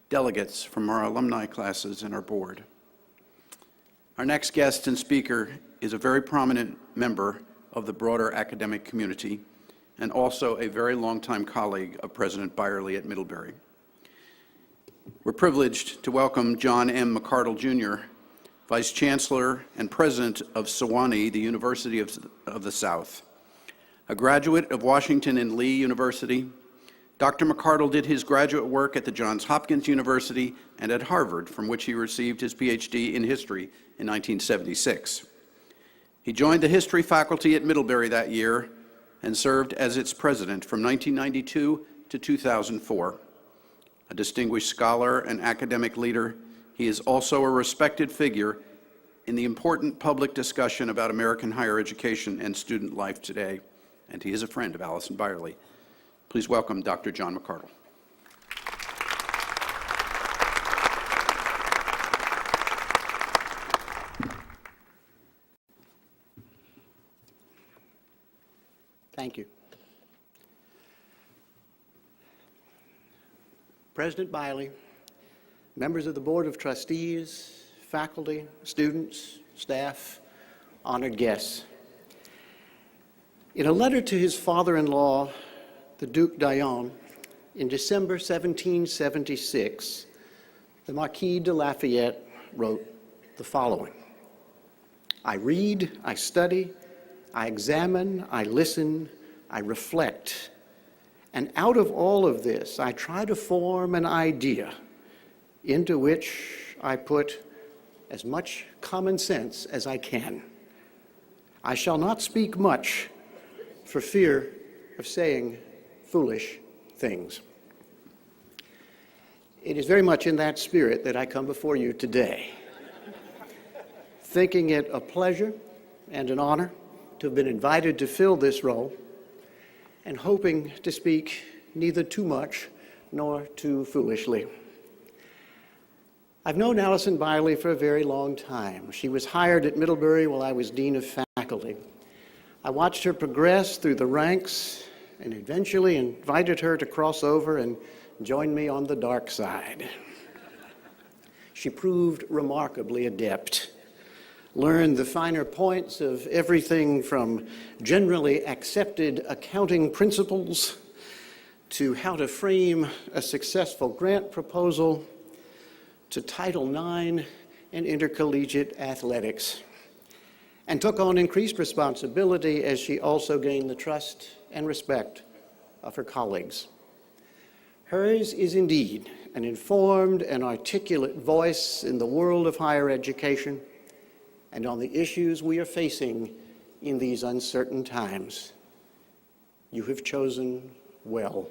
delegates from our alumni classes and our board. Our next guest and speaker is a very prominent member of the broader academic community and also a very longtime colleague of President Byerly at Middlebury. We're privileged to welcome John M. McCardell Jr., Vice-Chancellor and President of Sewanee, the University of the South. A graduate of Washington and Lee University, Dr. McCardell did his graduate work at the Johns Hopkins University and at Harvard, from which he received his PhD in history in 1976. He joined the history faculty at Middlebury that year and served as its president from 1992 to 2004. A distinguished scholar and academic leader, he is also a respected figure in the important public discussion about American higher education and student life today, and he is a friend of Alison Byerly. Please welcome Dr. John McCardell. Thank you. President Byerly, members of the Board of Trustees, faculty, students, staff, honored guests. In a letter to his father-in-law, the Duc d'Aillon, in December 1776, the Marquis de Lafayette wrote the following: I read, I study, I examine, I listen, I reflect, and out of all of this, I try to form an idea into which I put as much common sense as I can. I shall not speak much for fear of saying foolish things. It is very much in that spirit that I come before you today, thinking it a pleasure and an honor to have been invited to fill this role, and hoping to speak neither too much nor too foolishly. I've known Alison Byerly for a very long time. She was hired at Middlebury while I was Dean of Faculty. I watched her progress through the ranks and eventually invited her to cross over and join me on the dark side. She proved remarkably adept, learned the finer points of everything from generally accepted accounting principles to how to frame a successful grant proposal to Title IX and intercollegiate athletics, and took on increased responsibility as she also gained the trust and respect of her colleagues. Hers is indeed an informed and articulate voice in the world of higher education and on the issues we are facing in these uncertain times. You have chosen well.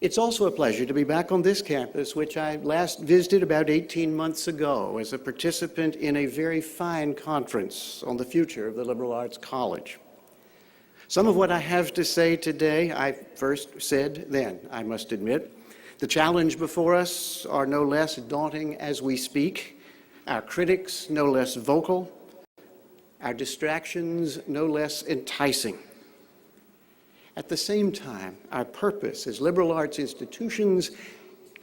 It's also a pleasure to be back on this campus, which I last visited about 18 months ago as a participant in a very fine conference on the future of the liberal arts college. Some of what I have to say today, I first said then, I must admit. The challenge before us are no less daunting as we speak, our critics no less vocal, our distractions no less enticing. At the same time, our purpose as liberal arts institutions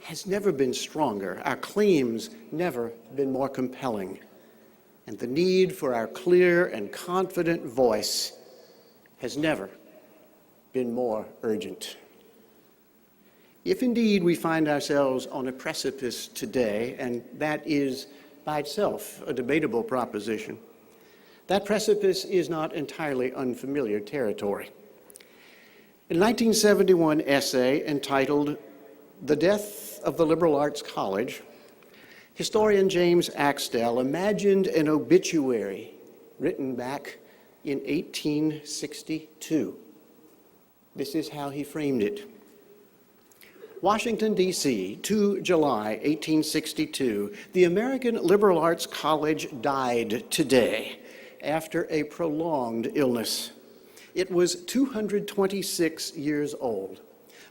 has never been stronger, our claims never been more compelling, and the need for our clear and confident voice has never been more urgent. If indeed we find ourselves on a precipice today, and that is by itself a debatable proposition, that precipice is not entirely unfamiliar territory. In a 1971 essay entitled "The Death of the Liberal Arts College," Historian James Axtell imagined an obituary written back in 1862. This is how he framed it. Washington, D.C., 2 July 1862, the American Liberal Arts College died today after a prolonged illness. It was 226 years old.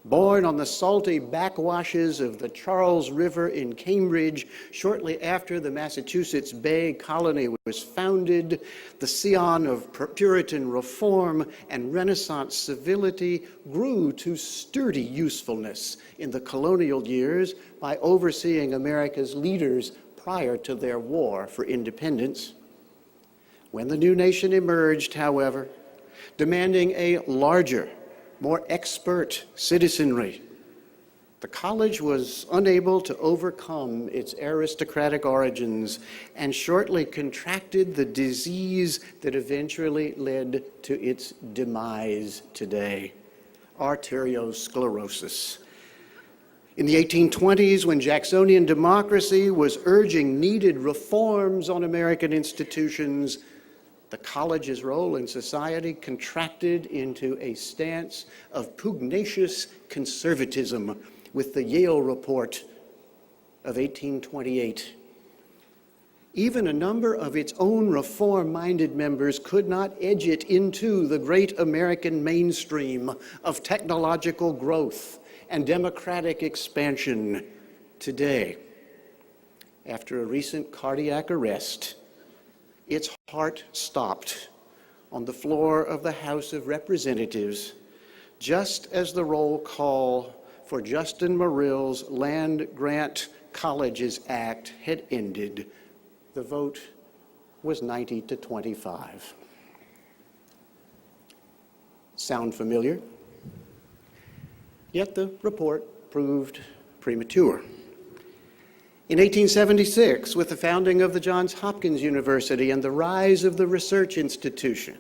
Born on the salty backwashes of the Charles River in Cambridge shortly after the Massachusetts Bay Colony was founded, the scion of Puritan reform and Renaissance civility grew to sturdy usefulness in the colonial years by overseeing America's leaders prior to their war for independence. When the new nation emerged, however, demanding a larger, more expert citizenry, the college was unable to overcome its aristocratic origins and shortly contracted the disease that eventually led to its demise today, arteriosclerosis. In the 1820s, when Jacksonian democracy was urging needed reforms on American institutions, the college's role in society contracted into a stance of pugnacious conservatism with the Yale Report of 1828. Even a number of its own reform-minded members could not edge it into the great American mainstream of technological growth and democratic expansion today. After a recent cardiac arrest, its heart stopped on the floor of the House of Representatives, just as the roll call for Justin Morrill's Land Grant Colleges Act had ended. The vote was 90 to 25. Sound familiar? Yet the report proved premature. In 1876, with the founding of the Johns Hopkins University and the rise of the research institution,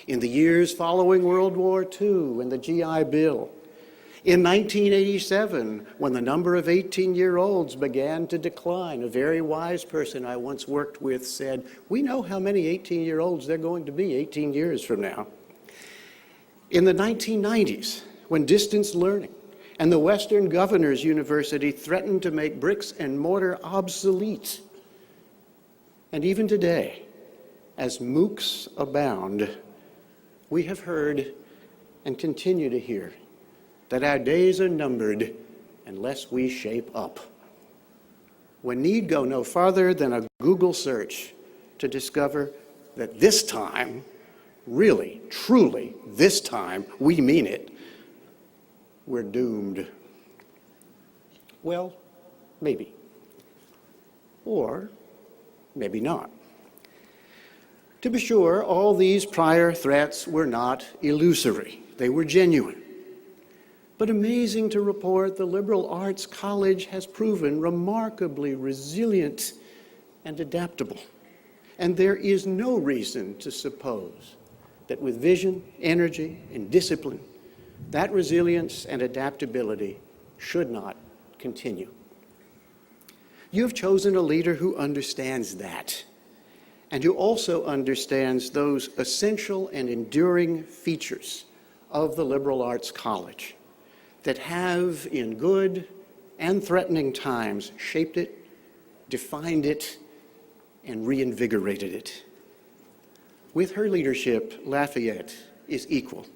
in the years following World War II and the GI Bill, in 1987, when the number of 18-year-olds began to decline, a very wise person I once worked with said, "We know how many 18-year-olds they're going to be 18 years from now." In the 1990s, when distance learning and the Western Governors University threatened to make bricks and mortar obsolete. And even today, as MOOCs abound, we have heard and continue to hear that our days are numbered unless we shape up. One need go no farther than a Google search to discover that this time, really, truly, this time, we mean it, we're doomed. Well, maybe. Or maybe not. To be sure, all these prior threats were not illusory. They were genuine. But amazing to report, the Liberal Arts College has proven remarkably resilient and adaptable. And there is no reason to suppose that with vision, energy, and discipline, that resilience and adaptability should not continue. You've chosen a leader who understands that, and who also understands those essential and enduring features of the Liberal Arts College that have, in good and threatening times, shaped it, defined it, and reinvigorated it. With her leadership, Lafayette is equal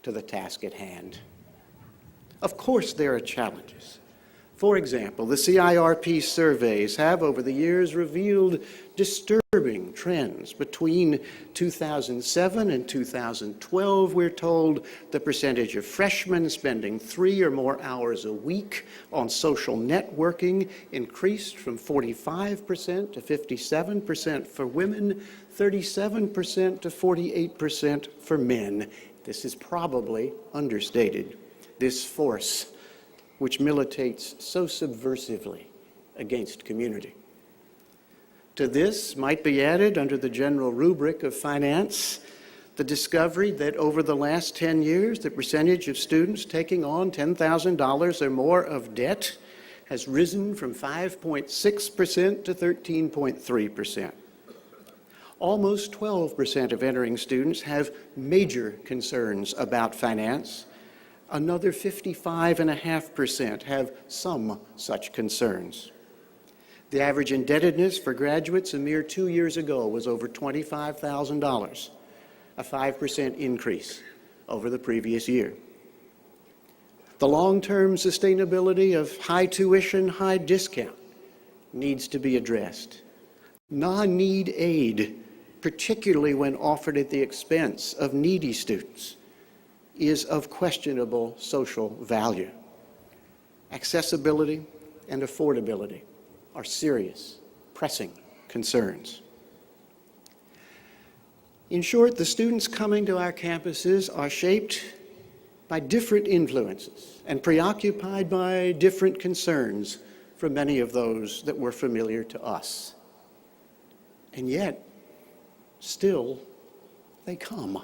to the task at hand. Of course, there are challenges. For example, the CIRP surveys have over the years revealed disturbing trends. Between 2007 and 2012, we're told the percentage of freshmen spending 3 or more hours a week on social networking increased from 45% to 57% for women, 37% to 48% for men. This is probably understated. This force which militates so subversively against community. To this might be added, under the general rubric of finance, the discovery that over the last 10 years, the percentage of students taking on $10,000 or more of debt has risen from 5.6% to 13.3%. Almost 12% of entering students have major concerns about finance. Another 55.5% have some such concerns. The average indebtedness for graduates a mere 2 years ago was over $25,000, a 5% increase over the previous year. The long-term sustainability of high tuition, high discount needs to be addressed. Non-need aid, particularly when offered at the expense of needy students, is of questionable social value. Accessibility and affordability are serious, pressing concerns. In short, the students coming to our campuses are shaped by different influences and preoccupied by different concerns from many of those that were familiar to us. And yet, still, they come.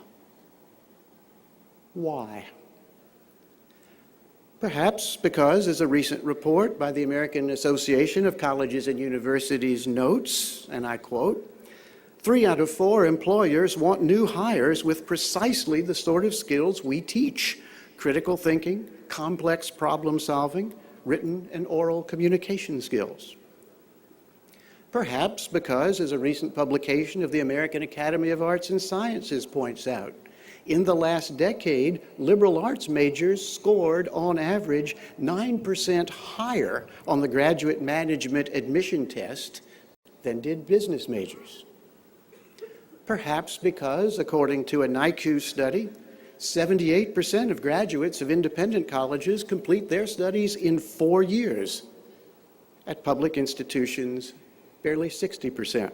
Why? Perhaps because, as a recent report by the American Association of Colleges and Universities notes, and I quote, 3 out of 4 employers want new hires with precisely the sort of skills we teach: critical thinking, complex problem solving, written and oral communication skills. Perhaps because, as a recent publication of the American Academy of Arts and Sciences points out, in the last decade, liberal arts majors scored, on average, 9% higher on the graduate management admission test than did business majors. Perhaps because, according to a NICU study, 78% of graduates of independent colleges complete their studies in 4 years. At public institutions, barely 60%.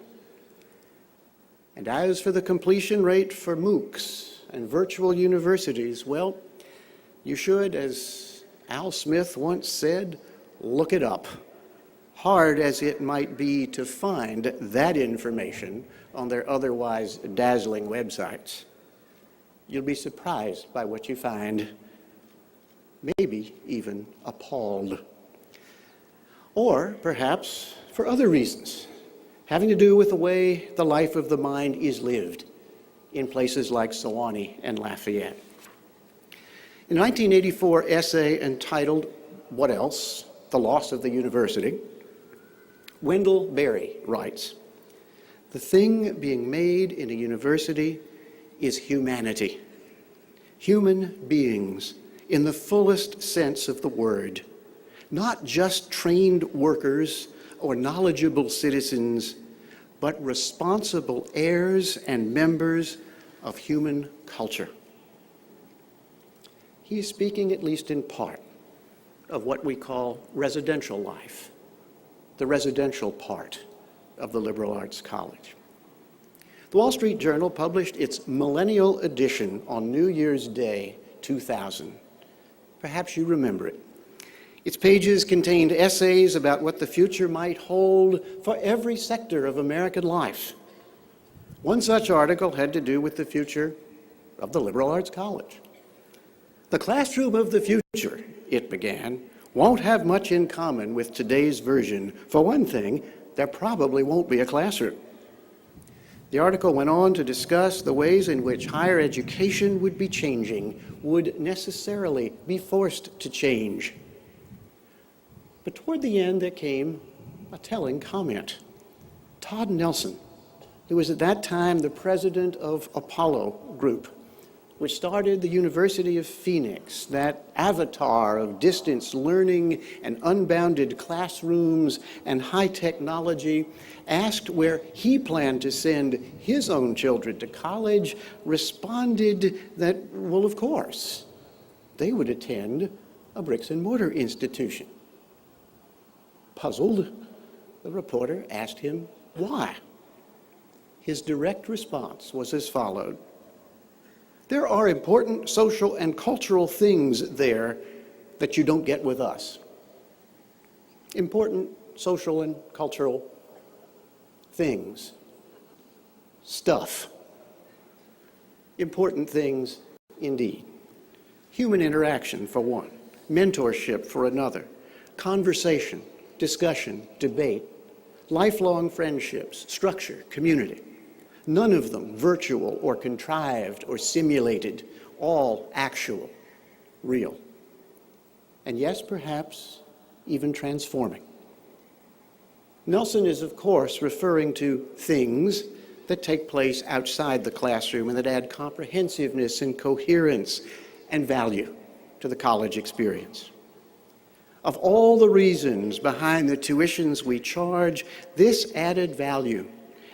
And as for the completion rate for MOOCs and virtual universities, well, you should, as Al Smith once said, look it up, hard as it might be to find that information on their otherwise dazzling websites. You'll be surprised by what you find, maybe even appalled. Or perhaps for other reasons, having to do with the way the life of the mind is lived in places like Sewanee and Lafayette. In 1984 essay entitled, "What Else? The Loss of the University?" Wendell Berry writes, "The thing being made in a university is humanity. Human beings in the fullest sense of the word, not just trained workers or knowledgeable citizens, but responsible heirs and members of human culture." He is speaking, at least in part, of what we call residential life, the residential part of the liberal arts college. The Wall Street Journal published its millennial edition on New Year's Day, 2000. Perhaps you remember it. Its pages contained essays about what the future might hold for every sector of American life. One such article had to do with the future of the liberal arts college. "The classroom of the future," it began, "won't have much in common with today's version. For one thing, there probably won't be a classroom." The article went on to discuss the ways in which higher education would be changing, would necessarily be forced to change. But toward the end, there came a telling comment. Todd Nelson, who was at that time the president of Apollo Group, which started the University of Phoenix, that avatar of distance learning and unbounded classrooms and high technology, asked where he planned to send his own children to college, responded that, well, of course, they would attend a bricks and mortar institution. Puzzled, the reporter asked him why. His direct response was as followed: "There are important social and cultural things there that you don't get with us." Important social and cultural things. Stuff. Important things indeed. Human interaction, for one. Mentorship, for another. conversation, discussion, debate, lifelong friendships, structure, community. None of them virtual or contrived or simulated, all actual, real. And yes, perhaps even transforming. Nelson is, of course, referring to things that take place outside the classroom and that add comprehensiveness and coherence and value to the college experience. Of all the reasons behind the tuitions we charge, this added value,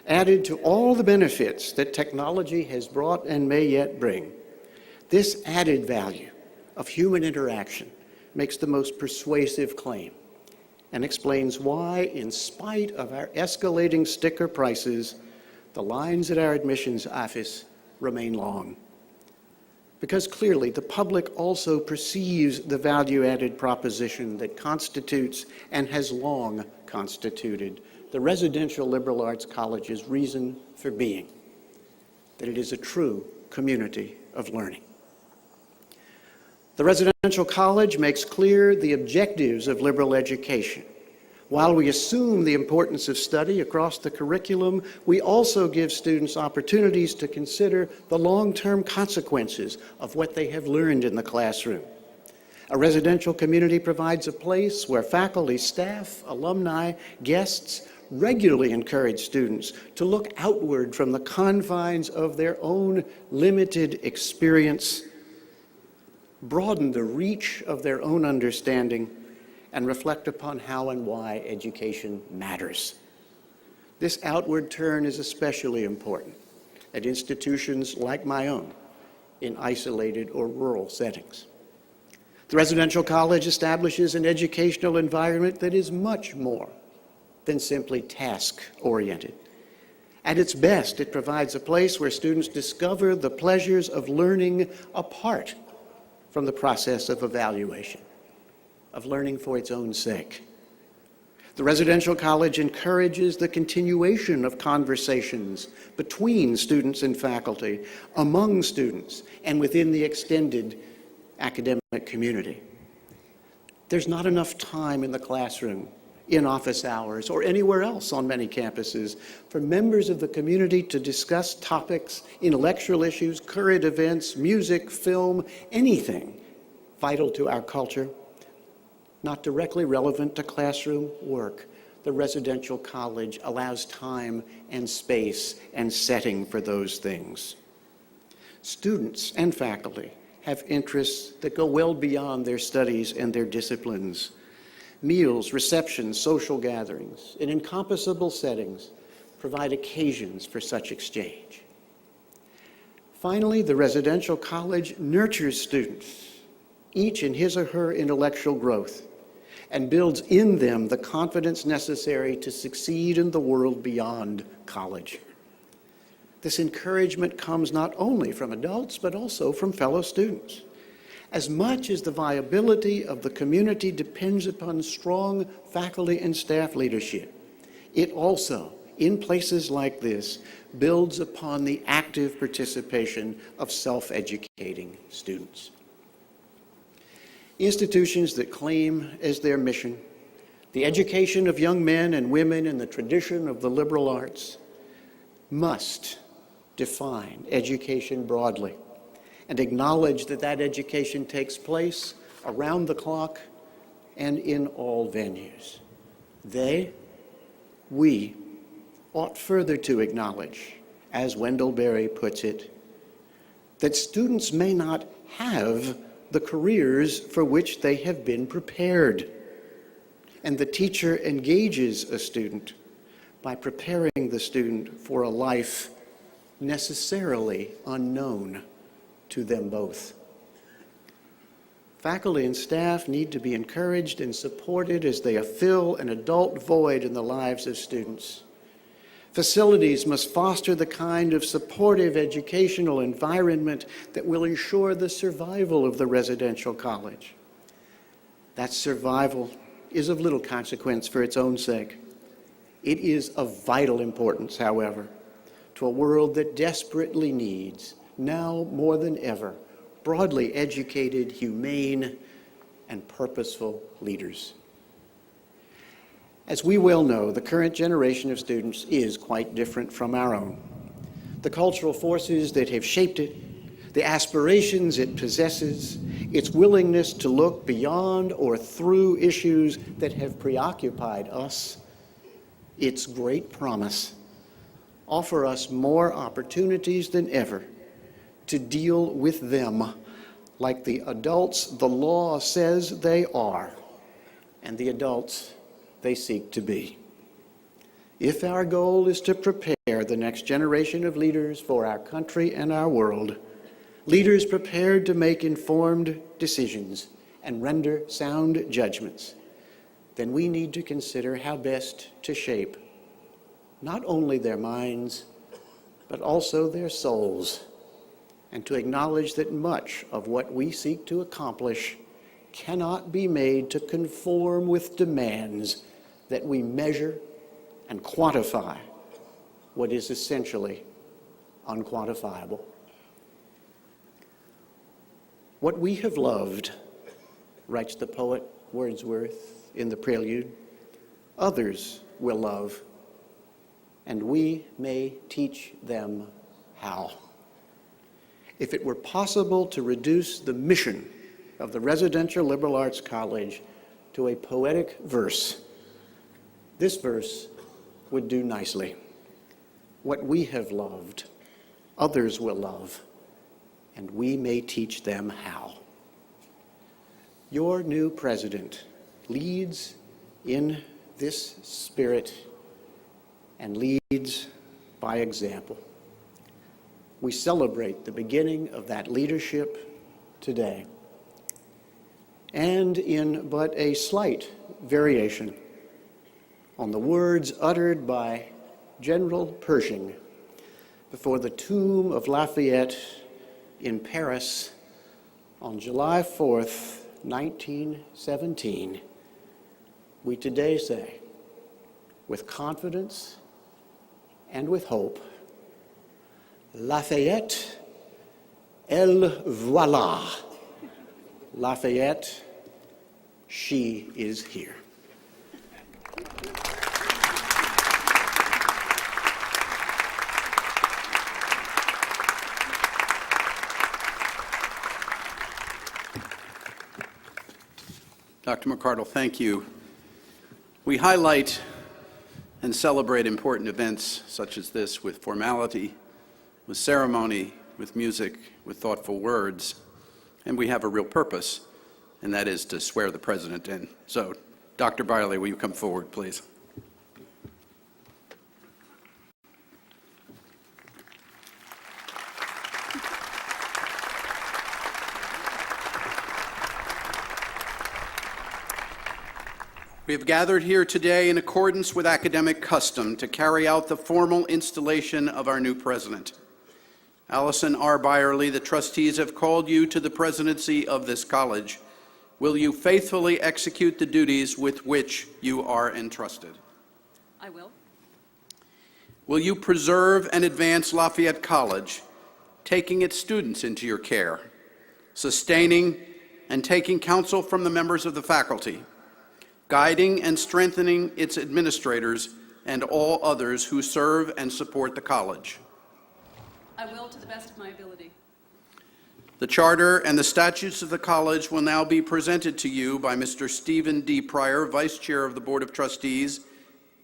added to all the benefits that technology has brought and may yet bring, this added value of human interaction makes the most persuasive claim and explains why, in spite of our escalating sticker prices, the lines at our admissions office remain long. Because clearly the public also perceives the value-added proposition that constitutes and has long constituted the residential liberal arts college's reason for being, that it is a true community of learning. The residential college makes clear the objectives of liberal education. While we assume the importance of study across the curriculum, we also give students opportunities to consider the long-term consequences of what they have learned in the classroom. A residential community provides a place where faculty, staff, alumni, guests regularly encourage students to look outward from the confines of their own limited experience, broaden the reach of their own understanding, and reflect upon how and why education matters. This outward turn is especially important at institutions like my own in isolated or rural settings. The residential college establishes an educational environment that is much more than simply task-oriented. At its best, it provides a place where students discover the pleasures of learning apart from the process of evaluation, of learning for its own sake. The residential college encourages the continuation of conversations between students and faculty, among students, and within the extended academic community. There's not enough time in the classroom, in office hours, or anywhere else on many campuses for members of the community to discuss topics, intellectual issues, current events, music, film, anything vital to our culture, not directly relevant to classroom work. The residential college allows time and space and setting for those things. Students and faculty have interests that go well beyond their studies and their disciplines. Meals, receptions, social gatherings, in encompassable settings provide occasions for such exchange. Finally, the residential college nurtures students, each in his or her intellectual growth, and builds in them the confidence necessary to succeed in the world beyond college. This encouragement comes not only from adults, but also from fellow students. As much as the viability of the community depends upon strong faculty and staff leadership, it also, in places like this, builds upon the active participation of self-educating students. Institutions that claim as their mission the education of young men and women in the tradition of the liberal arts must define education broadly and acknowledge that that education takes place around the clock and in all venues. We ought further to acknowledge, as Wendell Berry puts it, that students may not have the careers for which they have been prepared. And the teacher engages a student by preparing the student for a life necessarily unknown to them both. Faculty and staff need to be encouraged and supported as they fill an adult void in the lives of students. Facilities must foster the kind of supportive educational environment that will ensure the survival of the residential college. That survival is of little consequence for its own sake. It is of vital importance, however, to a world that desperately needs, now more than ever, broadly educated, humane, and purposeful leaders. As we well know, the current generation of students is quite different from our own. The cultural forces that have shaped it, the aspirations it possesses, its willingness to look beyond or through issues that have preoccupied us, its great promise, offer us more opportunities than ever to deal with them like the adults the law says they are, and the adults they seek to be. If our goal is to prepare the next generation of leaders for our country and our world, leaders prepared to make informed decisions and render sound judgments, then we need to consider how best to shape not only their minds, but also their souls, and to acknowledge that much of what we seek to accomplish cannot be made to conform with demands that we measure and quantify what is essentially unquantifiable. What we have loved, writes the poet Wordsworth in the Prelude, others will love, and we may teach them how. If it were possible to reduce the mission of the Residential Liberal Arts College to a poetic verse, this verse would do nicely. What we have loved, others will love, and we may teach them how. Your new president leads in this spirit and leads by example. We celebrate the beginning of that leadership today. And in but a slight variation on the words uttered by General Pershing before the tomb of Lafayette in Paris on July 4th, 1917, we today say, with confidence and with hope, Lafayette, elle voilà. Lafayette, she is here. Dr. McCardell, thank you. We highlight and celebrate important events such as this with formality, with ceremony, with music, with thoughtful words, and we have a real purpose, and that is to swear the president in. So, Dr. Byerly, will you come forward, please? We have gathered here today in accordance with academic custom to carry out the formal installation of our new president. Alison R. Byerly, the trustees have called you to the presidency of this college. Will you faithfully execute the duties with which you are entrusted? I will. Will you preserve and advance Lafayette College, taking its students into your care, sustaining and taking counsel from the members of the faculty, guiding and strengthening its administrators and all others who serve and support the college? I will, to the best of my ability. The charter and the statutes of the college will now be presented to you by Mr. Stephen D. Pryor, Vice Chair of the Board of Trustees,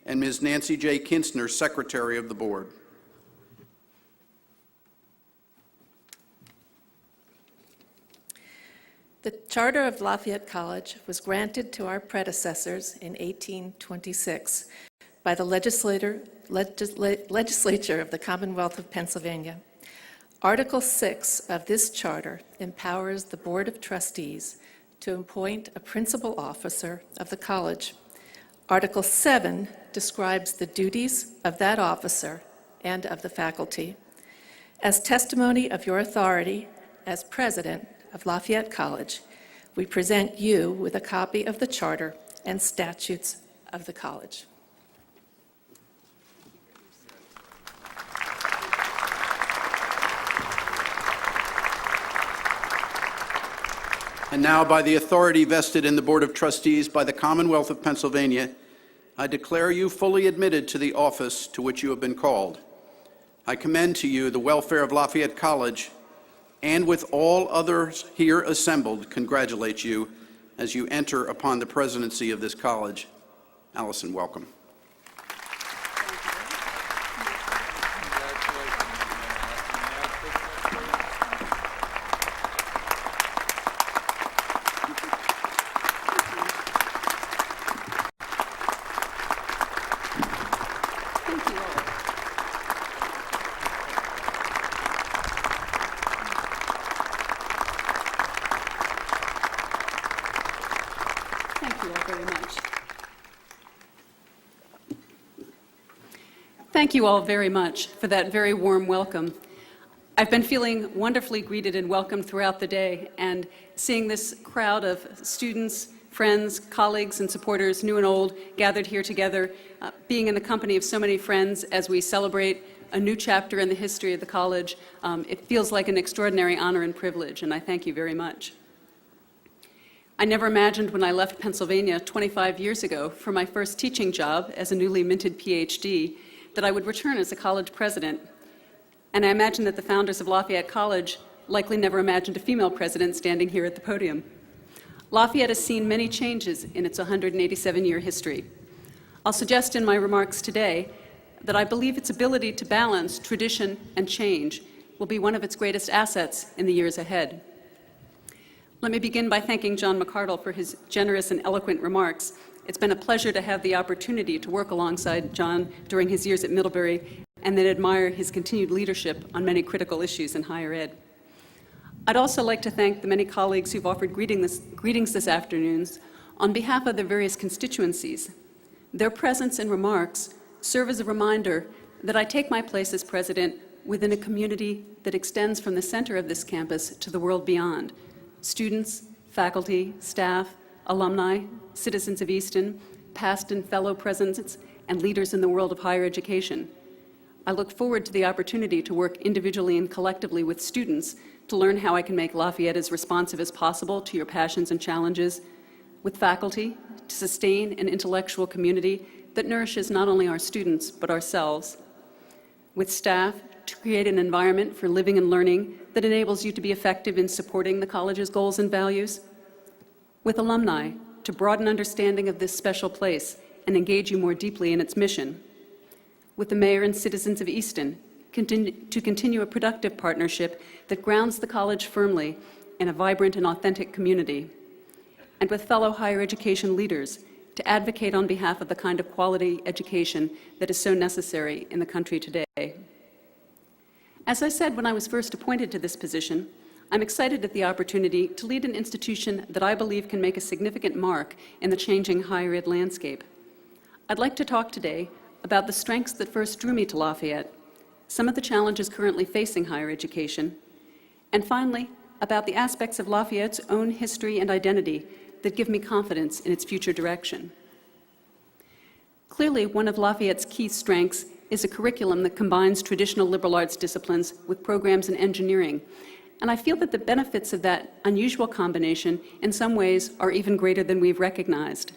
and Ms. Nancy J. Kinsner, Secretary of the Board. The Charter of Lafayette College was granted to our predecessors in 1826 by the legislature of the Commonwealth of Pennsylvania. Article 6 of this charter empowers the Board of Trustees to appoint a principal officer of the college. Article 7 describes the duties of that officer and of the faculty. As testimony of your authority as president of Lafayette College, we present you with a copy of the charter and statutes of the college. And now, by the authority vested in the Board of Trustees by the Commonwealth of Pennsylvania, I declare you fully admitted to the office to which you have been called. I commend to you the welfare of Lafayette College, and with all others here assembled, congratulate you as you enter upon the presidency of this college. Alison, welcome. Thank you all very much for that very warm welcome. I've been feeling wonderfully greeted and welcomed throughout the day, and seeing this crowd of students, friends, colleagues, and supporters, new and old, gathered here together, being in the company of so many friends as we celebrate a new chapter in the history of the college, it feels like an extraordinary honor and privilege, and I thank you very much. I never imagined when I left Pennsylvania 25 years ago for my first teaching job as a newly minted PhD that I would return as a college president. And I imagine that the founders of Lafayette College likely never imagined a female president standing here at the podium. Lafayette has seen many changes in its 187-year history. I'll suggest in my remarks today that I believe its ability to balance tradition and change will be one of its greatest assets in the years ahead. Let me begin by thanking John McCardell for his generous and eloquent remarks. It's been a pleasure to have the opportunity to work alongside John during his years at Middlebury, and then admire his continued leadership on many critical issues in higher ed. I'd also like to thank the many colleagues who've offered greetings this afternoon on behalf of their various constituencies. Their presence and remarks serve as a reminder that I take my place as president within a community that extends from the center of this campus to the world beyond. Students, faculty, staff, alumni, citizens of Easton, past and fellow presidents, and leaders in the world of higher education. I look forward to the opportunity to work individually and collectively with students to learn how I can make Lafayette as responsive as possible to your passions and challenges, with faculty to sustain an intellectual community that nourishes not only our students but ourselves, with staff to create an environment for living and learning that enables you to be effective in supporting the college's goals and values, with alumni to broaden understanding of this special place and engage you more deeply in its mission, with the mayor and citizens of Easton to continue a productive partnership that grounds the college firmly in a vibrant and authentic community, and with fellow higher education leaders to advocate on behalf of the kind of quality education that is so necessary in the country today. As I said when I was first appointed to this position, I'm excited at the opportunity to lead an institution that I believe can make a significant mark in the changing higher ed landscape. I'd like to talk today about the strengths that first drew me to Lafayette, some of the challenges currently facing higher education, and finally, about the aspects of Lafayette's own history and identity that give me confidence in its future direction. Clearly, one of Lafayette's key strengths is a curriculum that combines traditional liberal arts disciplines with programs in engineering, and I feel that the benefits of that unusual combination in some ways are even greater than we've recognized.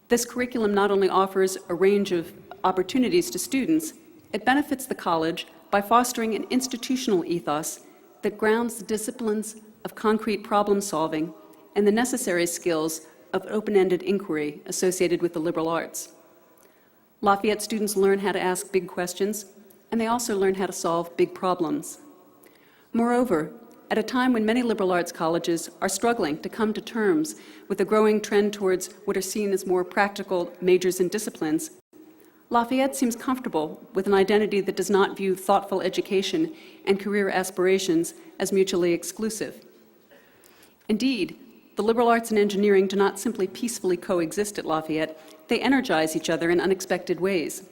This curriculum not only offers a range of opportunities to students, it benefits the college by fostering an institutional ethos that grounds the disciplines of concrete problem solving and the necessary skills of open-ended inquiry associated with the liberal arts. Lafayette students learn how to ask big questions, and they also learn how to solve big problems. Moreover, at a time when many liberal arts colleges are struggling to come to terms with the growing trend towards what are seen as more practical majors and disciplines, Lafayette seems comfortable with an identity that does not view thoughtful education and career aspirations as mutually exclusive. Indeed, the liberal arts and engineering do not simply peacefully coexist at Lafayette, they energize each other in unexpected ways.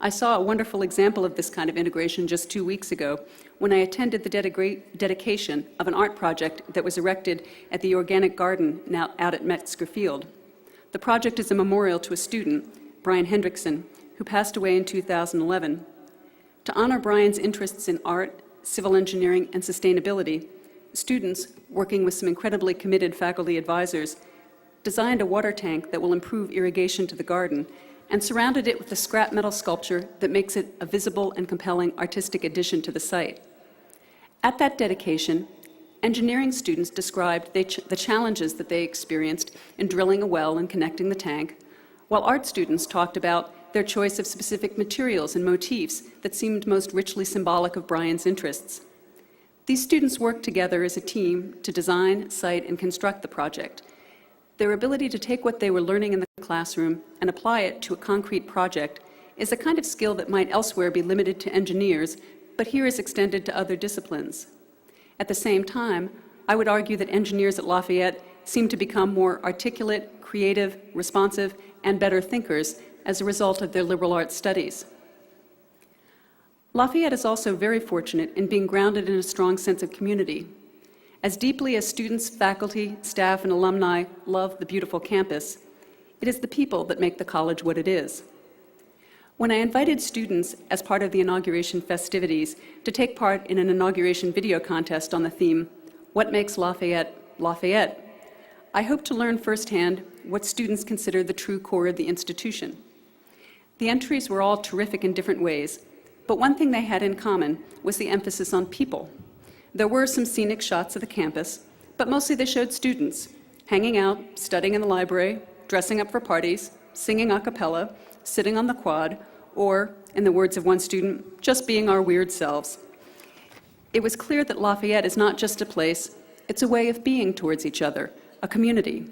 I saw a wonderful example of this kind of integration just 2 weeks ago when I attended the dedication of an art project that was erected at the Organic Garden now out at Metzger Field. The project is a memorial to a student, Brian Hendrickson, who passed away in 2011. To honor Brian's interests in art, civil engineering, and sustainability, students, working with some incredibly committed faculty advisors, designed a water tank that will improve irrigation to the garden, and surrounded it with a scrap metal sculpture that makes it a visible and compelling artistic addition to the site. At that dedication, engineering students described the challenges that they experienced in drilling a well and connecting the tank, while art students talked about their choice of specific materials and motifs that seemed most richly symbolic of Brian's interests. These students worked together as a team to design, site, and construct the project. Their ability to take what they were learning in the classroom and apply it to a concrete project is a kind of skill that might elsewhere be limited to engineers, but here is extended to other disciplines. At the same time, I would argue that engineers at Lafayette seem to become more articulate, creative, responsive, and better thinkers as a result of their liberal arts studies. Lafayette is also very fortunate in being grounded in a strong sense of community. As deeply as students, faculty, staff, and alumni love the beautiful campus, it is the people that make the college what it is. When I invited students as part of the inauguration festivities to take part in an inauguration video contest on the theme, "What Makes Lafayette, Lafayette?" I hoped to learn firsthand what students consider the true core of the institution. The entries were all terrific in different ways, but one thing they had in common was the emphasis on people. There were some scenic shots of the campus, but mostly they showed students hanging out, studying in the library, dressing up for parties, singing a cappella, sitting on the quad, or, in the words of one student, just being our weird selves. It was clear that Lafayette is not just a place, it's a way of being towards each other, a community.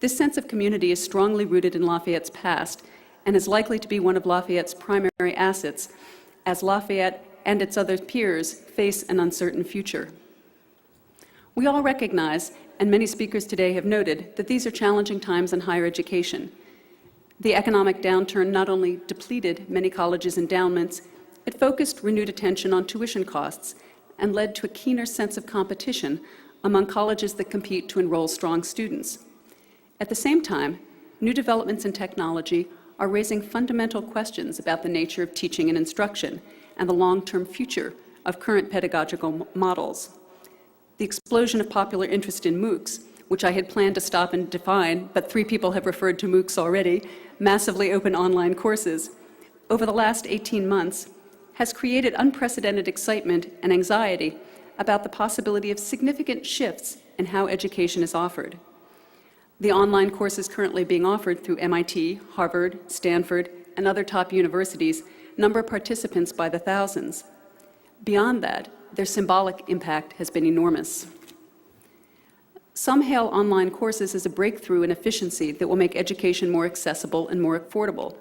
This sense of community is strongly rooted in Lafayette's past and is likely to be one of Lafayette's primary assets as Lafayette and its other peers face an uncertain future. We all recognize, and many speakers today have noted, that these are challenging times in higher education. The economic downturn not only depleted many colleges' endowments, it focused renewed attention on tuition costs and led to a keener sense of competition among colleges that compete to enroll strong students. At the same time, new developments in technology are raising fundamental questions about the nature of teaching and instruction and the long-term future of current pedagogical models. The explosion of popular interest in MOOCs, which I had planned to stop and define, but 3 people have referred to MOOCs already, massively open online courses, over the last 18 months, has created unprecedented excitement and anxiety about the possibility of significant shifts in how education is offered. The online courses currently being offered through MIT, Harvard, Stanford, and other top universities number participants by the thousands. Beyond that, their symbolic impact has been enormous. Some hail online courses as a breakthrough in efficiency that will make education more accessible and more affordable.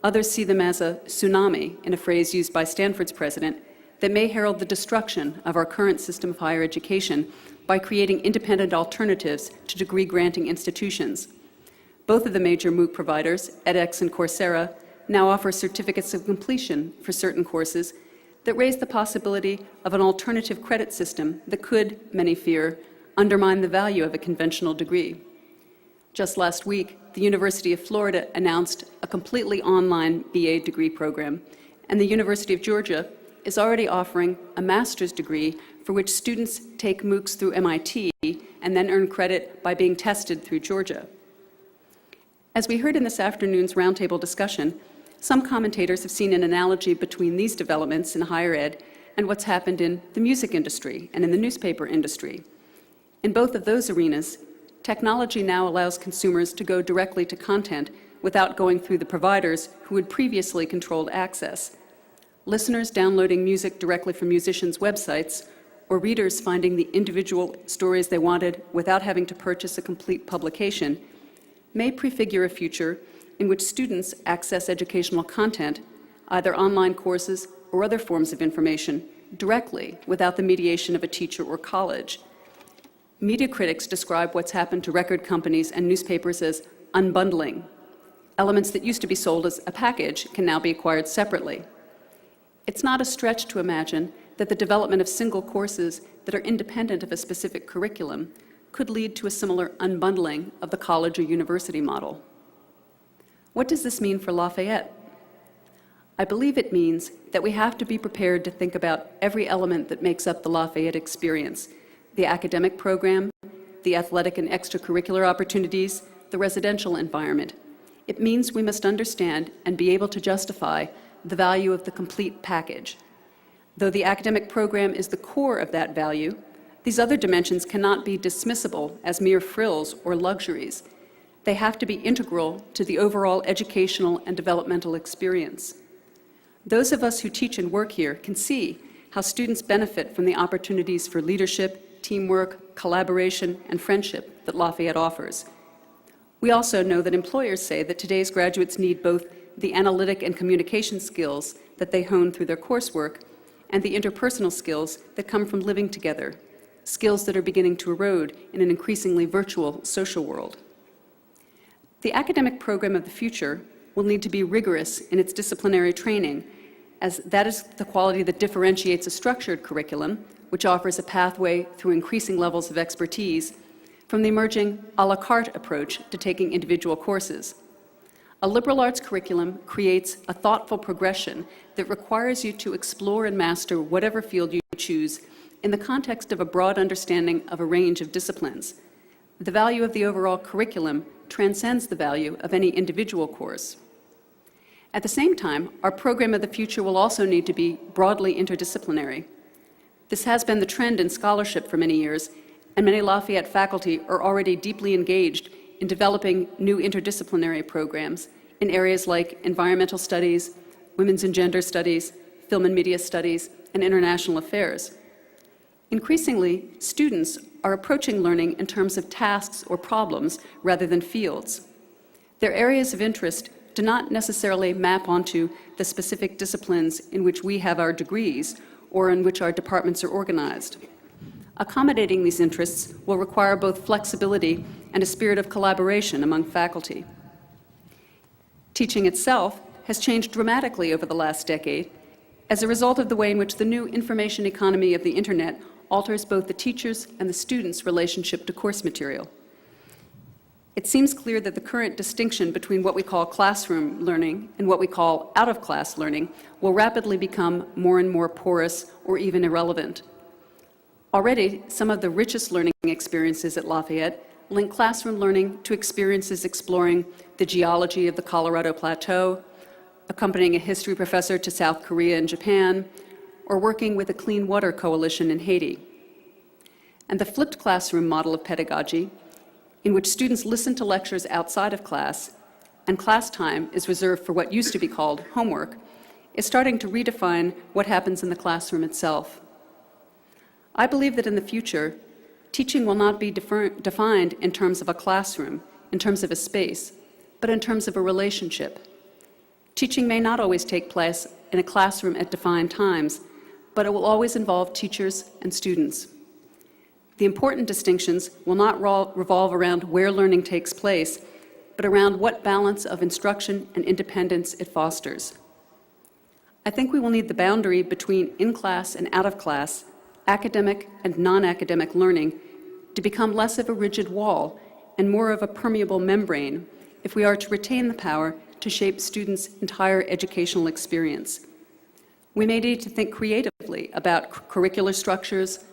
Others see them as a tsunami, in a phrase used by Stanford's president, that may herald the destruction of our current system of higher education by creating independent alternatives to degree-granting institutions. Both of the major MOOC providers, edX and Coursera, now offer certificates of completion for certain courses that raise the possibility of an alternative credit system that could, many fear, undermine the value of a conventional degree. Just last week, the University of Florida announced a completely online BA degree program, and the University of Georgia is already offering a master's degree for which students take MOOCs through MIT and then earn credit by being tested through Georgia. As we heard in this afternoon's roundtable discussion, some commentators have seen an analogy between these developments in higher ed and what's happened in the music industry and in the newspaper industry. In both of those arenas, technology now allows consumers to go directly to content without going through the providers who had previously controlled access. Listeners downloading music directly from musicians' websites, or readers finding the individual stories they wanted without having to purchase a complete publication, may prefigure a future in which students access educational content, either online courses or other forms of information, directly without the mediation of a teacher or college. Media critics describe what's happened to record companies and newspapers as unbundling. Elements that used to be sold as a package can now be acquired separately. It's not a stretch to imagine that the development of single courses that are independent of a specific curriculum could lead to a similar unbundling of the college or university model. What does this mean for Lafayette? I believe it means that we have to be prepared to think about every element that makes up the Lafayette experience: the academic program, the athletic and extracurricular opportunities, the residential environment. It means we must understand and be able to justify the value of the complete package. Though the academic program is the core of that value, these other dimensions cannot be dismissible as mere frills or luxuries. They have to be integral to the overall educational and developmental experience. Those of us who teach and work here can see how students benefit from the opportunities for leadership, teamwork, collaboration, and friendship that Lafayette offers. We also know that employers say that today's graduates need both the analytic and communication skills that they hone through their coursework and the interpersonal skills that come from living together, skills that are beginning to erode in an increasingly virtual social world. The academic program of the future will need to be rigorous in its disciplinary training, as that is the quality that differentiates a structured curriculum, which offers a pathway through increasing levels of expertise, from the emerging a la carte approach to taking individual courses. A liberal arts curriculum creates a thoughtful progression that requires you to explore and master whatever field you choose in the context of a broad understanding of a range of disciplines. The value of the overall curriculum transcends the value of any individual course. At the same time, our program of the future will also need to be broadly interdisciplinary. This has been the trend in scholarship for many years, and many Lafayette faculty are already deeply engaged in developing new interdisciplinary programs in areas like environmental studies, women's and gender studies, film and media studies, and international affairs. Increasingly, students are approaching learning in terms of tasks or problems rather than fields. Their areas of interest do not necessarily map onto the specific disciplines in which we have our degrees or in which our departments are organized. Accommodating these interests will require both flexibility and a spirit of collaboration among faculty. Teaching itself has changed dramatically over the last decade as a result of the way in which the new information economy of the Internet alters both the teacher's and the student's relationship to course material. It seems clear that the current distinction between what we call classroom learning and what we call out-of-class learning will rapidly become more and more porous or even irrelevant. Already, some of the richest learning experiences at Lafayette link classroom learning to experiences exploring the geology of the Colorado Plateau, accompanying a history professor to South Korea and Japan, or working with a Clean Water Coalition in Haiti. And the flipped classroom model of pedagogy, in which students listen to lectures outside of class, and class time is reserved for what used to be called homework, is starting to redefine what happens in the classroom itself. I believe that in the future, teaching will not be defined in terms of a classroom, in terms of a space, but in terms of a relationship. Teaching may not always take place in a classroom at defined times, but it will always involve teachers and students. The important distinctions will not revolve around where learning takes place, but around what balance of instruction and independence it fosters. I think we will need the boundary between in-class and out-of-class, academic and non-academic learning to become less of a rigid wall and more of a permeable membrane if we are to retain the power to shape students' entire educational experience. We may need to think creatively about curricular structures,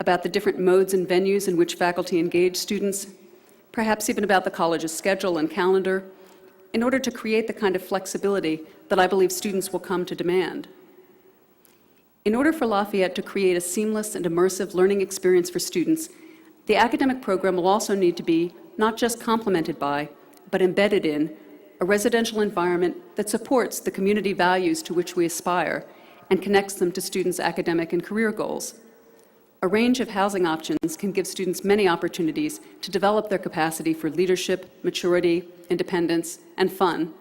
about the different modes and venues in which faculty engage students, perhaps even about the college's schedule and calendar, in order to create the kind of flexibility that I believe students will come to demand. In order for Lafayette to create a seamless and immersive learning experience for students, the academic program will also need to be not just complemented by, but embedded in, a residential environment that supports the community values to which we aspire and connects them to students' academic and career goals. A range of housing options can give students many opportunities to develop their capacity for leadership, maturity, independence, and fun.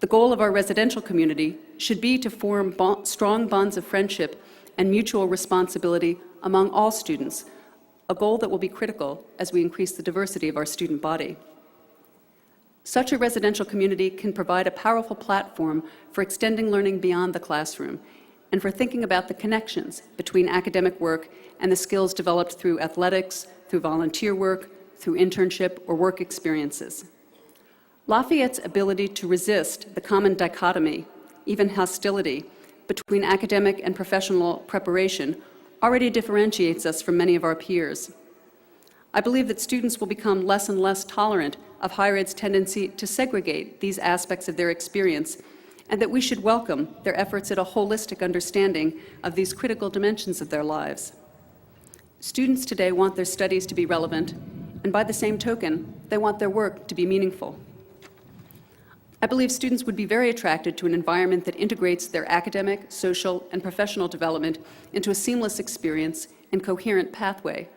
The goal of our residential community should be to form strong bonds of friendship and mutual responsibility among all students, a goal that will be critical as we increase the diversity of our student body. Such a residential community can provide a powerful platform for extending learning beyond the classroom and for thinking about the connections between academic work and the skills developed through athletics, through volunteer work, through internship or work experiences. Lafayette's ability to resist the common dichotomy, even hostility, between academic and professional preparation already differentiates us from many of our peers. I believe that students will become less and less tolerant of higher ed's tendency to segregate these aspects of their experience, and that we should welcome their efforts at a holistic understanding of these critical dimensions of their lives. Students today want their studies to be relevant, and by the same token, they want their work to be meaningful. I believe students would be very attracted to an environment that integrates their academic, social, and professional development into a seamless experience and coherent pathway.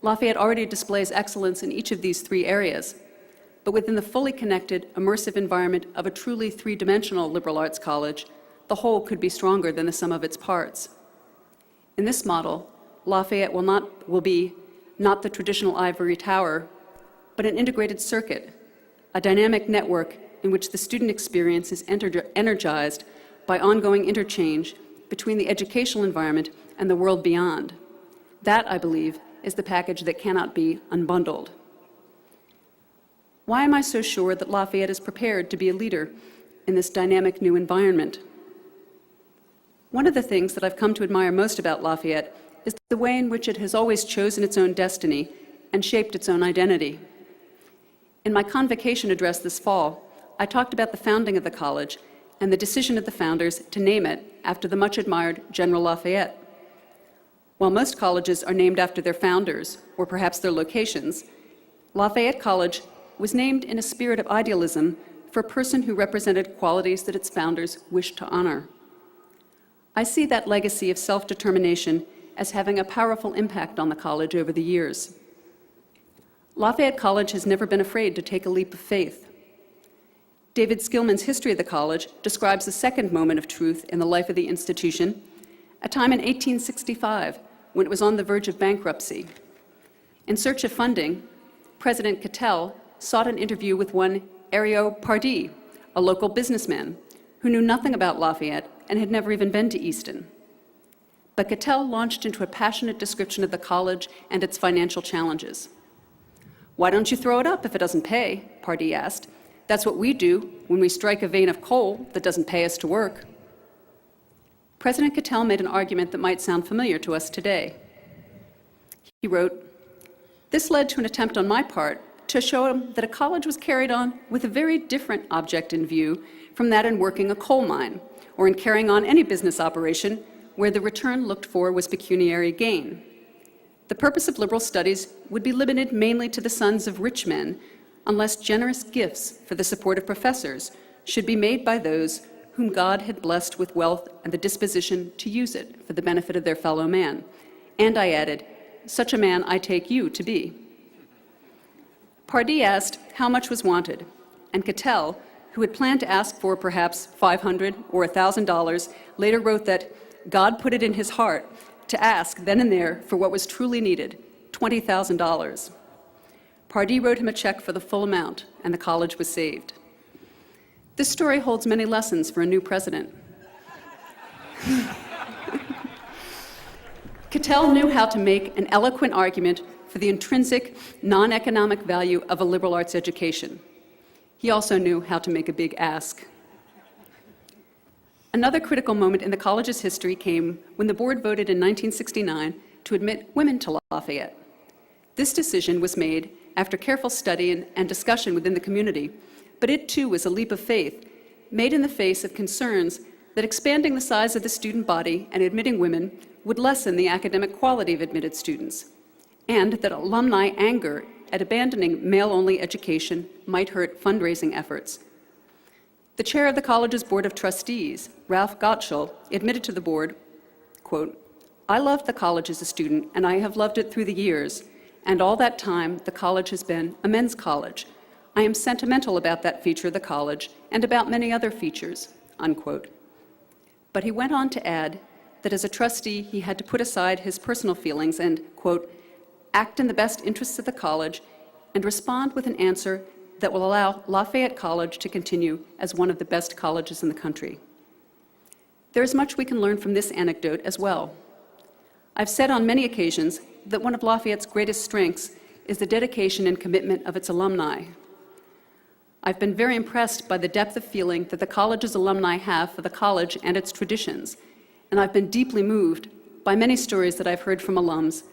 Lafayette already displays excellence in each of these three areas, but within the fully connected, immersive environment of a truly three-dimensional liberal arts college, the whole could be stronger than the sum of its parts. In this model, Lafayette will be not the traditional ivory tower, but an integrated circuit, a dynamic network in which the student experience is energized by ongoing interchange between the educational environment and the world beyond. That, I believe, is the package that cannot be unbundled. Why am I so sure that Lafayette is prepared to be a leader in this dynamic new environment? One of the things that I've come to admire most about Lafayette is the way in which it has always chosen its own destiny and shaped its own identity. In my convocation address this fall, I talked about the founding of the college and the decision of the founders to name it after the much-admired General Lafayette. While most colleges are named after their founders, or perhaps their locations, Lafayette College was named in a spirit of idealism for a person who represented qualities that its founders wished to honor. I see that legacy of self-determination as having a powerful impact on the college over the years. Lafayette College has never been afraid to take a leap of faith. David Skillman's history of the college describes the second moment of truth in the life of the institution, a time in 1865 when it was on the verge of bankruptcy. In search of funding, President Cattell sought an interview with one Ariot Pardee, a local businessman who knew nothing about Lafayette and had never even been to Easton. But Cattell launched into a passionate description of the college and its financial challenges. "Why don't you throw it up if it doesn't pay?" Pardee asked. "That's what we do when we strike a vein of coal that doesn't pay us to work." President Cattell made an argument that might sound familiar to us today. He wrote, "This led to an attempt on my part to show him that a college was carried on with a very different object in view from that in working a coal mine or in carrying on any business operation where the return looked for was pecuniary gain. The purpose of liberal studies would be limited mainly to the sons of rich men, unless generous gifts for the support of professors should be made by those whom God had blessed with wealth and the disposition to use it for the benefit of their fellow man. And I added, such a man I take you to be." Pardee asked how much was wanted, and Cattell, who had planned to ask for perhaps $500 or $1,000, later wrote that God put it in his heart to ask then and there for what was truly needed, $20,000. Pardee wrote him a check for the full amount, and the college was saved. This story holds many lessons for a new president. Cattell knew how to make an eloquent argument for the intrinsic, non-economic value of a liberal arts education. He also knew how to make a big ask. Another critical moment in the college's history came when the board voted in 1969 to admit women to Lafayette. This decision was made after careful study and discussion within the community, but it too was a leap of faith, made in the face of concerns that expanding the size of the student body and admitting women would lessen the academic quality of admitted students, and that alumni anger at abandoning male-only education might hurt fundraising efforts. The chair of the college's board of trustees, Ralph Gottschall, admitted to the board, quote, "I loved the college as a student, and I have loved it through the years, and all that time the college has been a men's college. I am sentimental about that feature of the college and about many other features," unquote. But he went on to add that as a trustee he had to put aside his personal feelings and, quote, "act in the best interests of the college and respond with an answer that will allow Lafayette College to continue as one of the best colleges in the country." There is much we can learn from this anecdote as well. I've said on many occasions that one of Lafayette's greatest strengths is the dedication and commitment of its alumni. I've been very impressed by the depth of feeling that the college's alumni have for the college and its traditions, and I've been deeply moved by many stories that I've heard from alums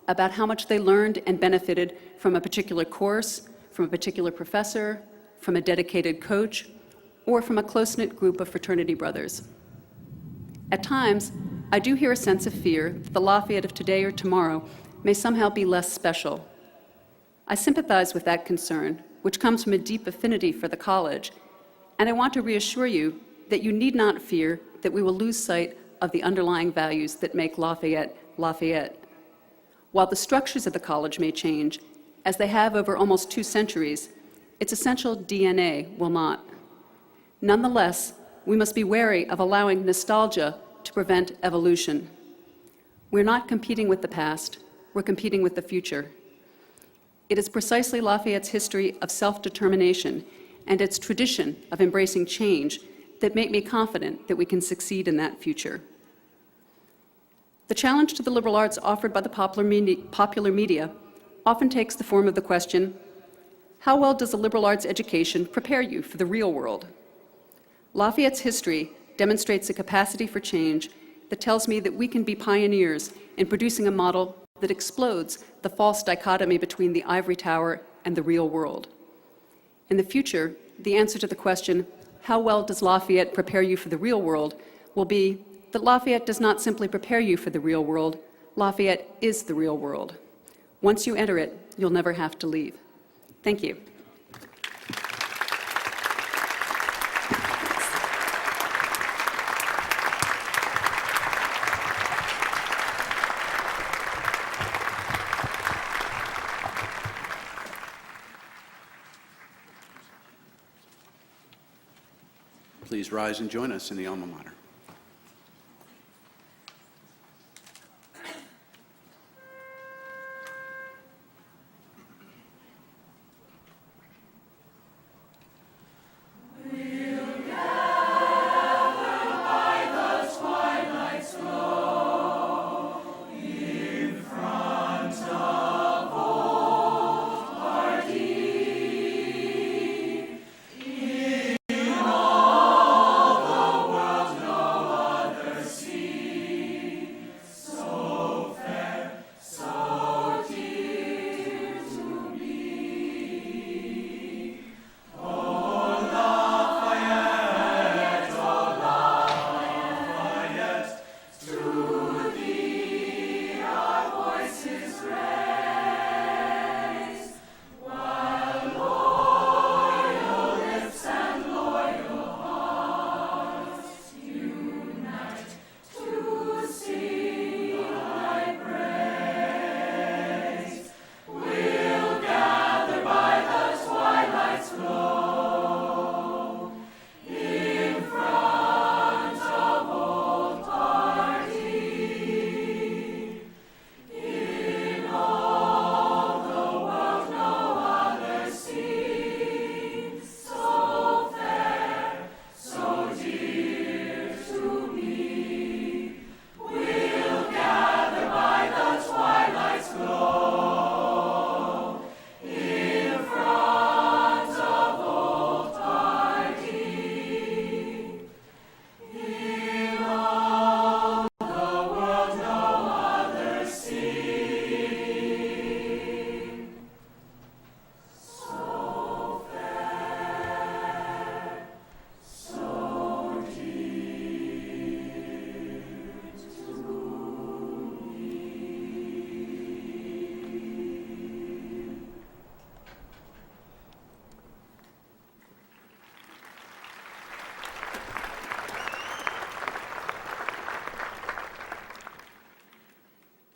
about how much they learned and benefited from a particular course, from a particular professor, from a dedicated coach, or from a close-knit group of fraternity brothers. At times, I do hear a sense of fear that the Lafayette of today or tomorrow may somehow be less special. I sympathize with that concern, which comes from a deep affinity for the college, and I want to reassure you that you need not fear that we will lose sight of the underlying values that make Lafayette, Lafayette. While the structures of the college may change, as they have over almost 2 centuries, its essential DNA will not. Nonetheless, we must be wary of allowing nostalgia to prevent evolution. We're not competing with the past, we're competing with the future. It is precisely Lafayette's history of self-determination and its tradition of embracing change that make me confident that we can succeed in that future. The challenge to the liberal arts offered by the popular media often takes the form of the question, how well does a liberal arts education prepare you for the real world? Lafayette's history demonstrates a capacity for change that tells me that we can be pioneers in producing a model that explodes the false dichotomy between the ivory tower and the real world. In the future, the answer to the question, how well does Lafayette prepare you for the real world, will be that Lafayette does not simply prepare you for the real world, Lafayette is the real world. Once you enter it, you'll never have to leave. Thank you. Please rise and join us in the alma mater.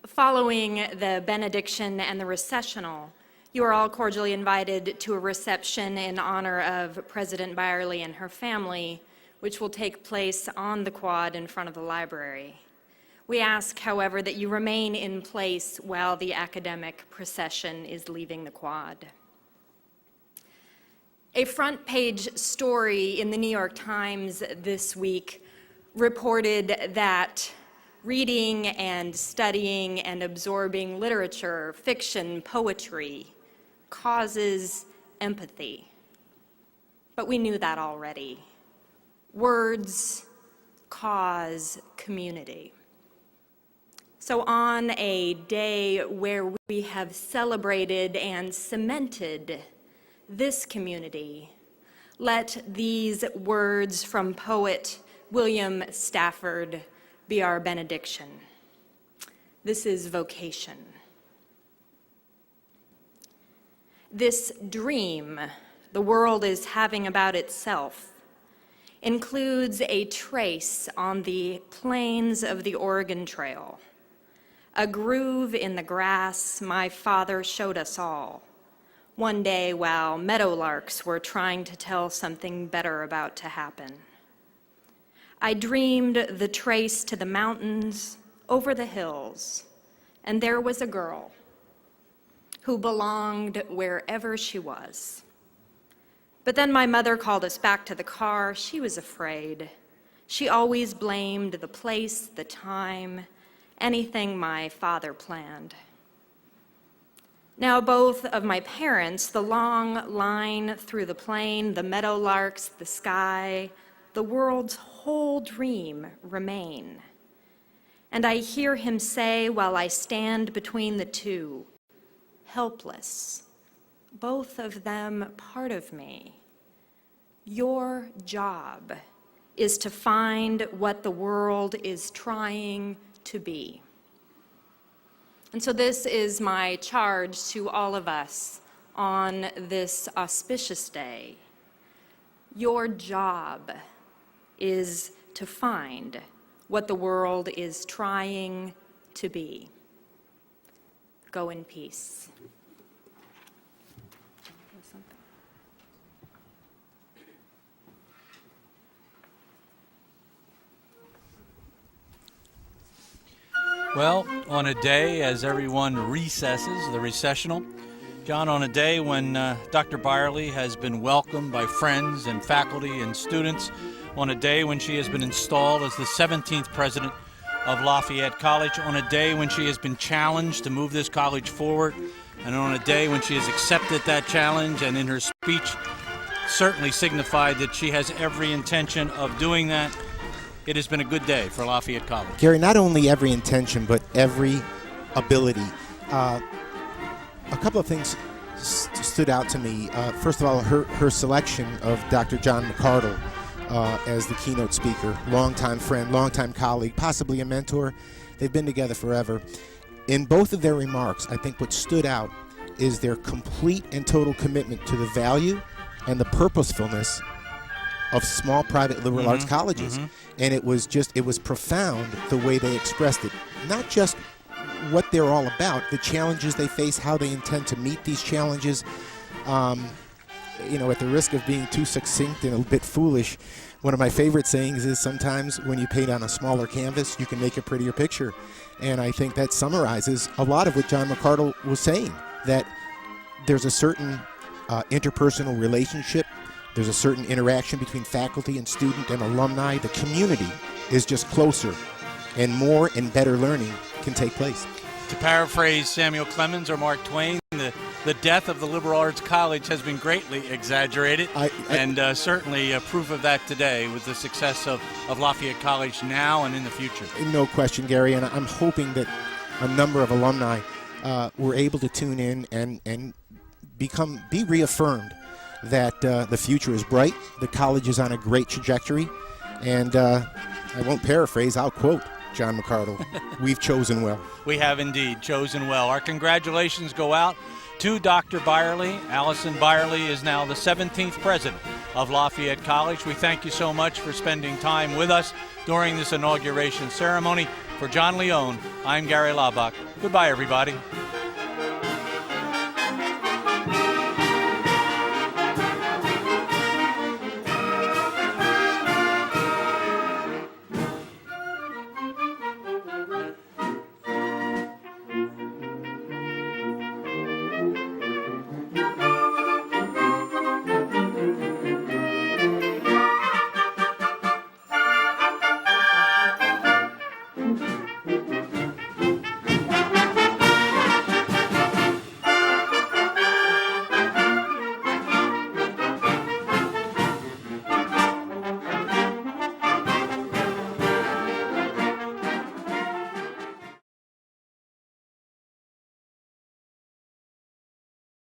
Following the benediction and the recessional, you are all cordially invited to a reception in honor of President Byerly and her family, which will take place on the quad in front of the library. We ask, however, that you remain in place while the academic procession is leaving the quad. A front page story in the New York Times this week reported that reading and studying and absorbing literature, fiction, poetry causes empathy. But we knew that already. Words cause community. So on a day where we have celebrated and cemented this community, let these words from poet William Stafford be our benediction. This is vocation. This dream the world is having about itself includes a trace on the plains of the Oregon Trail, a groove in the grass my father showed us all one day while meadowlarks were trying to tell something better about to happen. I dreamed the trace to the mountains, over the hills, and there was a girl who belonged wherever she was. But then my mother called us back to the car. She was afraid. She always blamed the place, the time, anything my father planned. Now, both of my parents, the long line through the plain, the meadowlarks, the sky, the world's whole dream remain. And I hear him say while I stand between the two, helpless, both of them part of me. Your job is to find what the world is trying to be. And so this is my charge to all of us on this auspicious day. Your job is to find what the world is trying to be. Go in peace. Well, on a day as everyone recesses, the recessional, John, on a day when Dr. Byerly has been welcomed by friends and faculty and students, on a day when she has been installed as the 17th president of Lafayette College, on a day when she has been challenged to move this college forward, and on a day when she has accepted that challenge and in her speech certainly signified that she has every intention of doing that, it has been a good day for Lafayette College. Gary, not only every intention, but every ability. A couple of things stood out to me. First of all, her selection of Dr. John McCardell as the keynote speaker, longtime friend, longtime colleague, possibly a mentor. They've been together forever. In both of their remarks, I think what stood out is their complete and total commitment to the value and the purposefulness of small private liberal arts colleges. And it was profound the way they expressed it. Not just what they're all about, the challenges they face, how they intend to meet these challenges. At the risk of being too succinct and a bit foolish, one of my favorite sayings is sometimes when you paint on a smaller canvas, you can make a prettier picture. And I think that summarizes a lot of what John McCardell was saying, that there's a certain interpersonal relationship. There's a certain interaction between faculty and student and alumni. The community is just closer, and more and better learning can take place. To paraphrase Samuel Clemens or Mark Twain, the death of the liberal arts college has been greatly exaggerated, and certainly proof of that today with the success of Lafayette College now and in the future. No question, Gary, and I'm hoping that a number of alumni were able to tune in and be reaffirmed that the future is bright, the college is on a great trajectory, and I won't paraphrase, I'll quote John McCardell, we've chosen well. We have indeed chosen well. Our congratulations go out to Dr. Byerly. Alison Byerly is now the 17th president of Lafayette College. We thank you so much for spending time with us during this inauguration ceremony. For John Leone, I'm Gary Laubach. Goodbye, everybody.